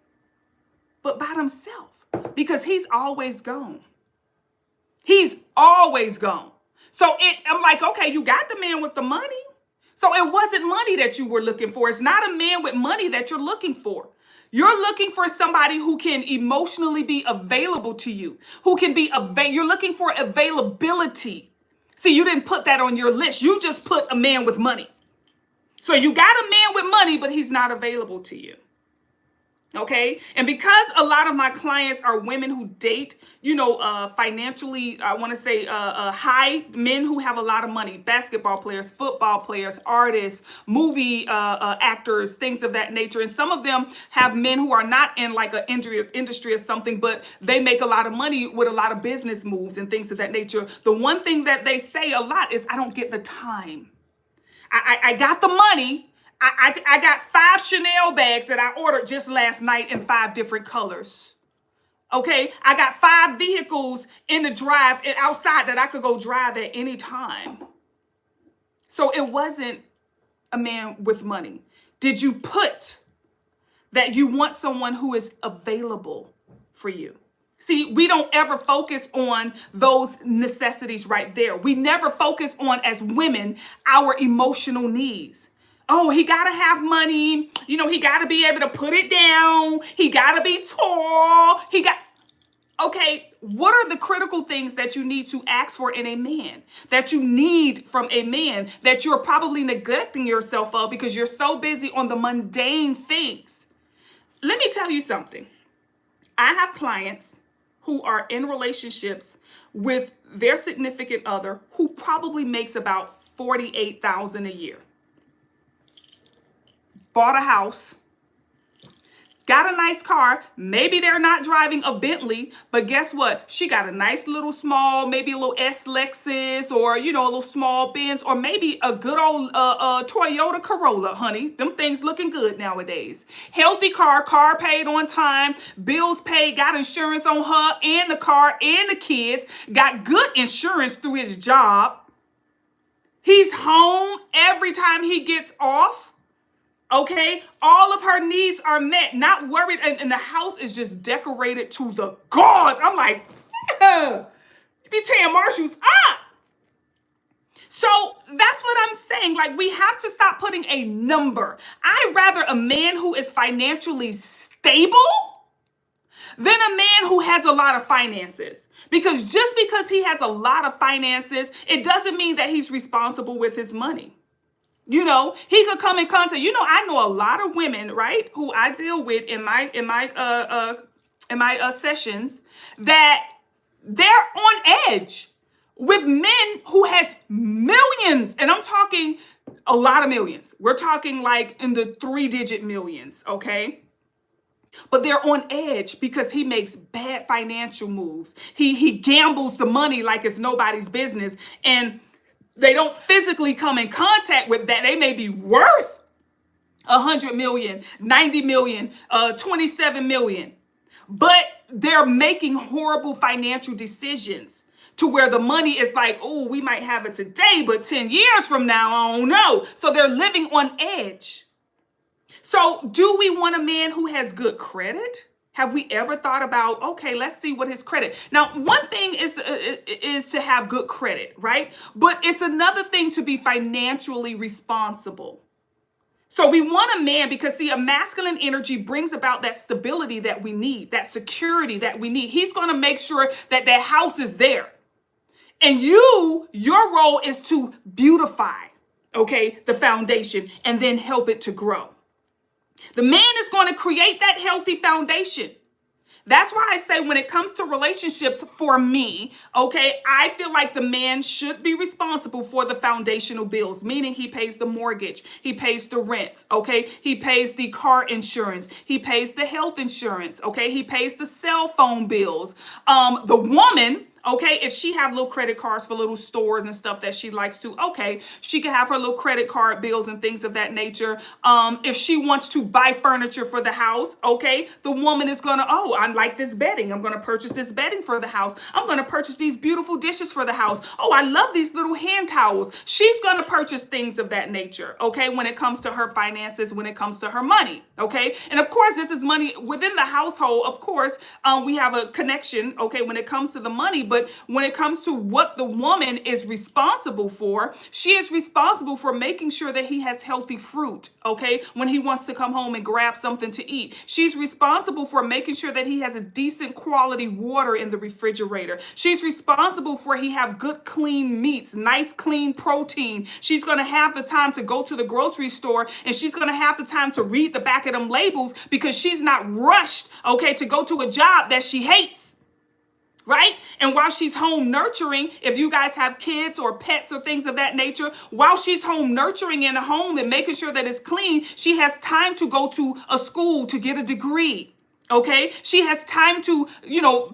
But by himself, because he's always gone. He's always gone. So I'm like, okay, you got the man with the money. So it wasn't money that you were looking for. It's not a man with money that you're looking for. You're looking for somebody who can emotionally be available to you, you're looking for availability. See, you didn't put that on your list. You just put a man with money. So you got a man with money, but he's not available to you. Okay. And because a lot of my clients are women who date, financially, I want to say high men who have a lot of money, basketball players, football players, artists, movie actors, things of that nature. And some of them have men who are not in like an industry or something, but they make a lot of money with a lot of business moves and things of that nature. The one thing that they say a lot is, I don't get the time. I got the money. I got 5 Chanel bags that I ordered just last night in 5 different colors. Okay, I got 5 vehicles in the drive and outside that I could go drive at any time. So it wasn't a man with money. Did you put that you want someone who is available for you? See, we don't ever focus on those necessities right there. We never focus on, as women, our emotional needs. Oh, he got to have money. He got to be able to put it down. He got to be tall. Okay, what are the critical things that you need to ask for in a man, that you need from a man, that you're probably neglecting yourself of because you're so busy on the mundane things? Let me tell you something. I have clients who are in relationships with their significant other who probably makes about $48,000 a year. Bought a house, got a nice car. Maybe they're not driving a Bentley, but guess what? She got a nice little small, maybe a little S Lexus, or, a little small Benz, or maybe a good old Toyota Corolla, honey. Them things looking good nowadays. Healthy car paid on time, bills paid, got insurance on her and the car and the kids, got good insurance through his job. He's home every time he gets off. Okay, all of her needs are met, not worried, and the house is just decorated to the gods. I'm like, you be tearing Marshalls up. So that's what I'm saying. Like, we have to stop putting a number. I'd rather a man who is financially stable than a man who has a lot of finances. Because just because he has a lot of finances, it doesn't mean that he's responsible with his money. He could come in contact. I know a lot of women, right, who I deal with in my sessions, that they're on edge with men who has millions, and I'm talking a lot of millions. We're talking like in the 3-digit millions, okay? But they're on edge because he makes bad financial moves. He gambles the money like it's nobody's business, and they don't physically come in contact with that. They may be worth 100 million, 90 million, 27 million, but they're making horrible financial decisions to where the money is like, oh, we might have it today, but 10 years from now, I don't know. So they're living on edge. So do we want a man who has good credit? Have we ever thought about, okay, let's see what his credit. Now, one thing is to have good credit, right? But it's another thing to be financially responsible. So we want a man because, see, a masculine energy brings about that stability that we need, that security that we need. He's going to make sure that that house is there. And your role is to beautify, okay, the foundation and then help it to grow. The man is going to create that healthy foundation. That's why I say when it comes to relationships, for me, okay, I feel like the man should be responsible for the foundational bills, meaning he pays the mortgage, he pays the rent, okay, he pays the car insurance, he pays the health insurance, okay, he pays the cell phone bills. The woman, okay, if she have little credit cards for little stores and stuff that she likes to, okay, she can have her little credit card bills and things of that nature. If she wants to buy furniture for the house, okay, the woman is gonna, oh, I like this bedding. I'm gonna purchase this bedding for the house. I'm gonna purchase these beautiful dishes for the house. Oh, I love these little hand towels. She's gonna purchase things of that nature, okay, when it comes to her finances, when it comes to her money, okay? And of course, this is money within the household. Of course, we have a connection, okay, when it comes to the money, but when it comes to what the woman is responsible for, she is responsible for making sure that he has healthy fruit, okay, when he wants to come home and grab something to eat. She's responsible for making sure that he has a decent quality water in the refrigerator. She's responsible for he have good clean meats, nice clean protein. She's going to have the time to go to the grocery store, and she's going to have the time to read the back of them labels because she's not rushed, okay, to go to a job that she hates. Right? And while she's home nurturing, if you guys have kids or pets or things of that nature, while she's home nurturing in a home and making sure that it's clean, she has time to go to a school to get a degree. Okay? She has time to,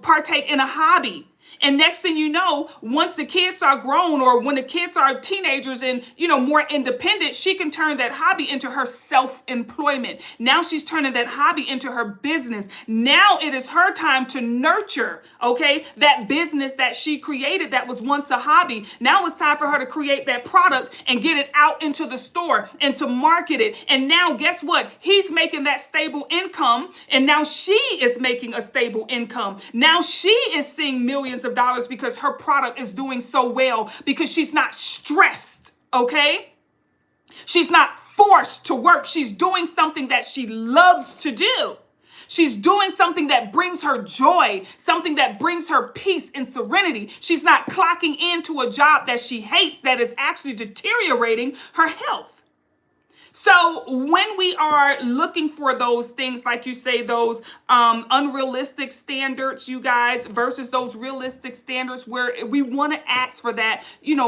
partake in a hobby. And next thing you know, once the kids are grown or when the kids are teenagers and, more independent, she can turn that hobby into her self-employment. Now she's turning that hobby into her business. Now it is her time to nurture, okay, that business that she created that was once a hobby. Now it's time for her to create that product and get it out into the store and to market it. And now guess what? He's making that stable income, and now she is making a stable income. Now she is seeing millions of dollars because her product is doing so well because she's not stressed, okay? She's not forced to work. She's doing something that she loves to do. She's doing something that brings her joy, something that brings her peace and serenity. She's not clocking into a job that she hates that is actually deteriorating her health. So when we are looking for those things, like you say, those unrealistic standards, you guys, versus those realistic standards where we want to ask for that,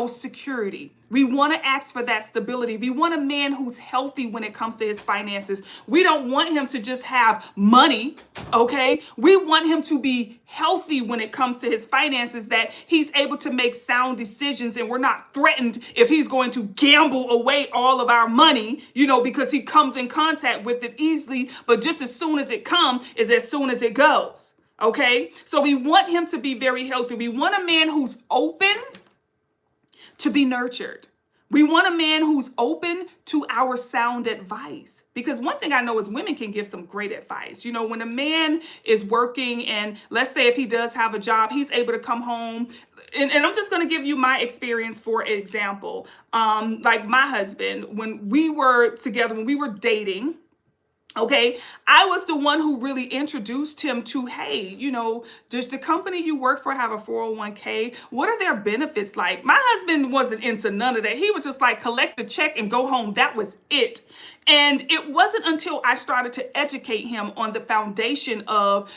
security. We want to ask for that stability. We want a man who's healthy when it comes to his finances. We don't want him to just have money, okay? We want him to be healthy when it comes to his finances, that he's able to make sound decisions and we're not threatened if he's going to gamble away all of our money, because he comes in contact with it easily. But just as soon as it comes is as soon as it goes, okay? So we want him to be very healthy. We want a man who's open to be nurtured. We want a man who's open to our sound advice. Because one thing I know is women can give some great advice. When a man is working and let's say if he does have a job, he's able to come home. And I'm just going to give you my experience, for example. Like my husband, when we were together, when we were dating, okay, I was the one who really introduced him to, hey, does the company you work for have a 401k? What are their benefits like? My husband wasn't into none of that. He was just like, collect the check and go home. That was it. And it wasn't until I started to educate him on the foundation of,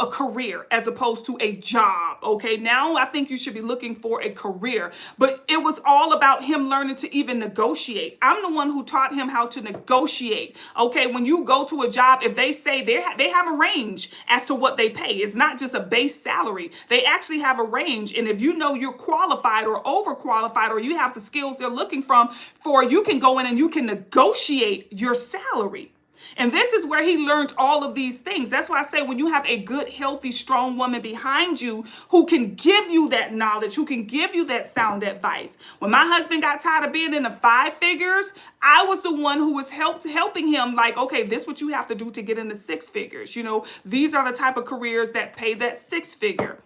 a career as opposed to a job. Okay. Now I think you should be looking for a career, but it was all about him learning to even negotiate. I'm the one who taught him how to negotiate. Okay. When you go to a job, if they say they have a range as to what they pay, it's not just a base salary. They actually have a range. And if you know you're qualified or overqualified, or you have the skills they're looking for, you can go in and you can negotiate your salary. And this is where he learned all of these things. That's why I say, when you have a good, healthy, strong woman behind you who can give you that knowledge, who can give you that sound advice. When my husband got tired of being in the 5 figures, I was the one who was helping him, like, okay, this is what you have to do to get into 6 figures. These are the type of careers that pay that 6 figure.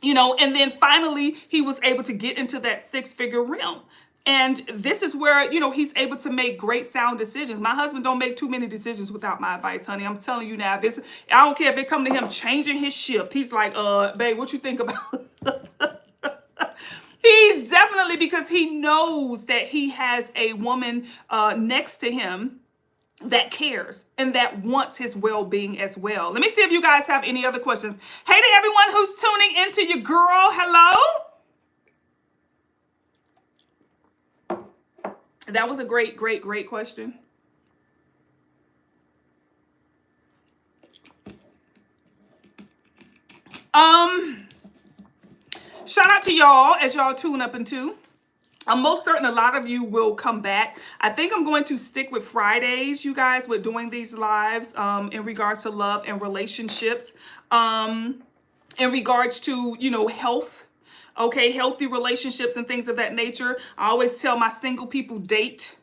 And then finally he was able to get into that 6-figure realm. And this is where, he's able to make great sound decisions. My husband don't make too many decisions without my advice, honey. I'm telling you now, I don't care if it come to him changing his shift. He's like, babe, what you think about? He's definitely, because he knows that he has a woman next to him that cares and that wants his well-being as well. Let me see if you guys have any other questions. Hey to everyone who's tuning into your girl. Hello. That was a great, great, great question. Shout out to y'all as y'all tune up into. I'm most certain a lot of you will come back. I think I'm going to stick with Fridays, you guys, with doing these lives in regards to love and relationships, in regards to, health. Okay, healthy relationships and things of that nature. I always tell my single people, date.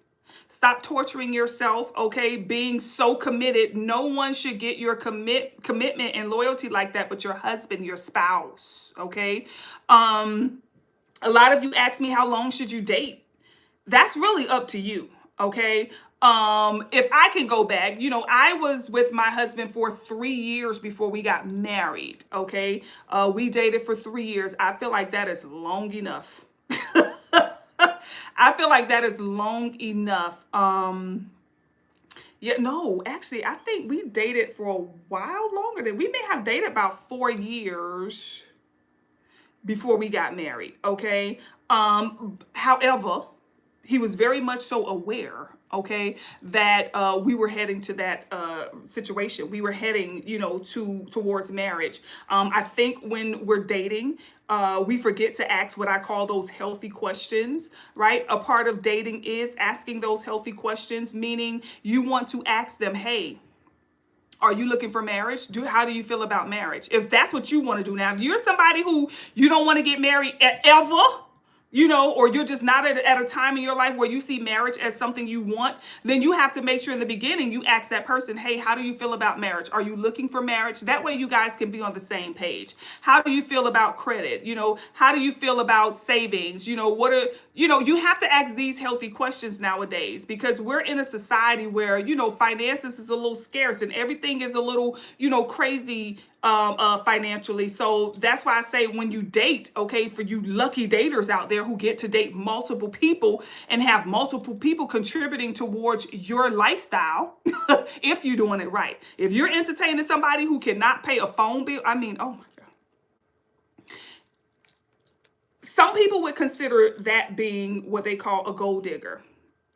Stop torturing yourself, okay? Being so committed. No one should get your commitment and loyalty like that but your husband, your spouse, okay? A lot of you ask me, how long should you date? That's really up to you, okay? If I can go back, I was with my husband for 3 years before we got married, okay? We dated for 3 years. I feel like that is long enough. I feel like that is long enough. Yeah, no, actually, I think we dated for a while longer than, we may have dated about 4 years before we got married, okay? However, he was very much so aware, okay, that we were heading to that situation. We were heading, towards marriage. I think when we're dating, we forget to ask what I call those healthy questions, right? A part of dating is asking those healthy questions, meaning you want to ask them, hey, are you looking for marriage? How do you feel about marriage? If that's what you want to do. Now, if you're somebody who you don't want to get married ever, or you're just not at a time in your life where you see marriage as something you want, then you have to make sure in the beginning you ask that person, hey, how do you feel about marriage? Are you looking for marriage? That way you guys can be on the same page. How do you feel about credit? How do you feel about savings? You have to ask these healthy questions nowadays, because we're in a society where, finances is a little scarce and everything is a little, crazy financially. So that's why I say, when you date, okay, for you lucky daters out there who get to date multiple people and have multiple people contributing towards your lifestyle, if you're doing it right. If you're entertaining somebody who cannot pay a phone bill, oh my God. Some people would consider that being what they call a gold digger,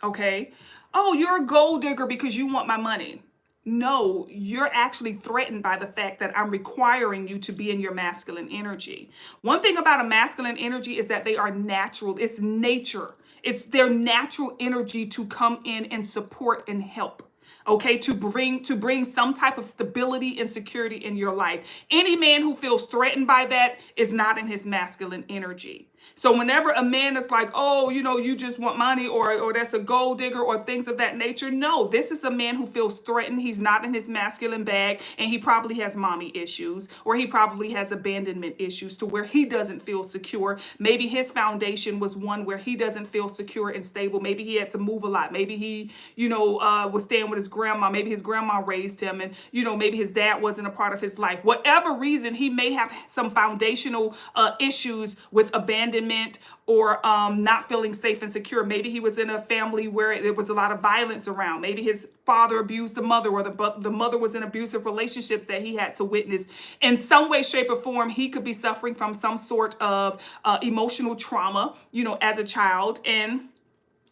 okay? Oh, you're a gold digger because you want my money. No, you're actually threatened by the fact that I'm requiring you to be in your masculine energy. One thing about a masculine energy is that they are natural. It's nature. It's their natural energy to come in and support and help. Okay, to bring some type of stability and security in your life. Any man who feels threatened by that is not in his masculine energy. So whenever a man is like, oh, you just want money, or that's a gold digger, or things of that nature. No, this is a man who feels threatened. He's not in his masculine bag, and he probably has mommy issues, or he probably has abandonment issues to where he doesn't feel secure. Maybe his foundation was one where he doesn't feel secure and stable. Maybe he had to move a lot. Maybe he, was staying with his grandma. Maybe his grandma raised him, and, maybe his dad wasn't a part of his life. Whatever reason, he may have some foundational issues with abandonment abandonment or not feeling safe and secure. Maybe he was in a family where there was a lot of violence around. Maybe his father abused the mother, or the mother was in abusive relationships that he had to witness. In some way, shape, or form, he could be suffering from some sort of emotional trauma, as a child, and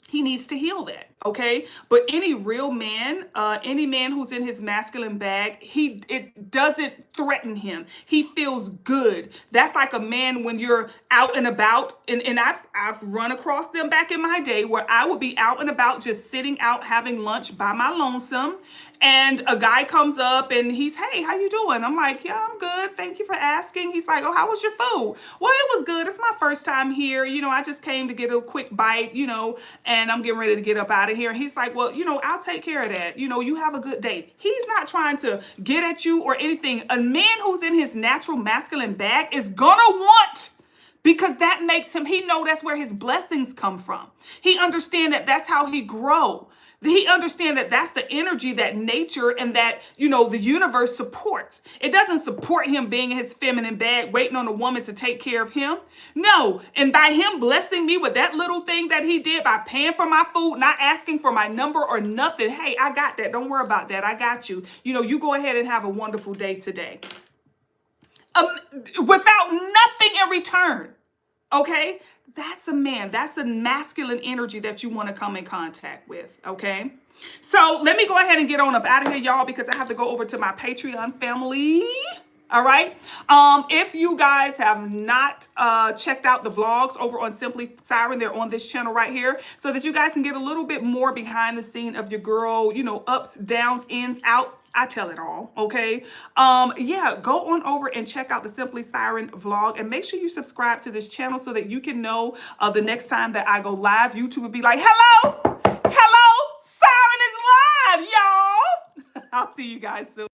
he needs to heal that. Okay. But any real man, any man who's in his masculine bag, it doesn't threaten him. He feels good. That's like a man when you're out and about. And I've run across them back in my day where I would be out and about, just sitting out having lunch by my lonesome. And a guy comes up and he's, "Hey, how you doing?" I'm like, "Yeah, I'm good. Thank you for asking." He's like, "Oh, how was your food?" "Well, it was good. It's my first time here. I just came to get a quick bite, and I'm getting ready to get up out of here." He's like, "Well, I'll take care of that. You have a good day." He's not trying to get at you or anything. A man who's in his natural masculine bag is gonna want, because that makes him, he know that's where his blessings come from. He understand that that's how he grow. He understand that that's the energy that nature and that, the universe supports. It doesn't support him being in his feminine bag, waiting on a woman to take care of him. No. And by him blessing me with that little thing that he did, by paying for my food, not asking for my number or nothing. "Hey, I got that. Don't worry about that. I got you. You go ahead and have a wonderful day today." Without nothing in return. Okay? That's a man. That's a masculine energy that you want to come in contact with. Okay? So let me go ahead and get on up out of here, y'all, because I have to go over to my Patreon family. All right. If you guys have not checked out the vlogs over on Simply Siren, they're on this channel right here, so that you guys can get a little bit more behind the scene of your girl, ups, downs, ins, outs. I tell it all. Okay. Yeah, go on over and check out the Simply Siren vlog, and make sure you subscribe to this channel so that you can know the next time that I go live. YouTube will be like, "Hello, Siren is live, y'all." I'll see you guys soon.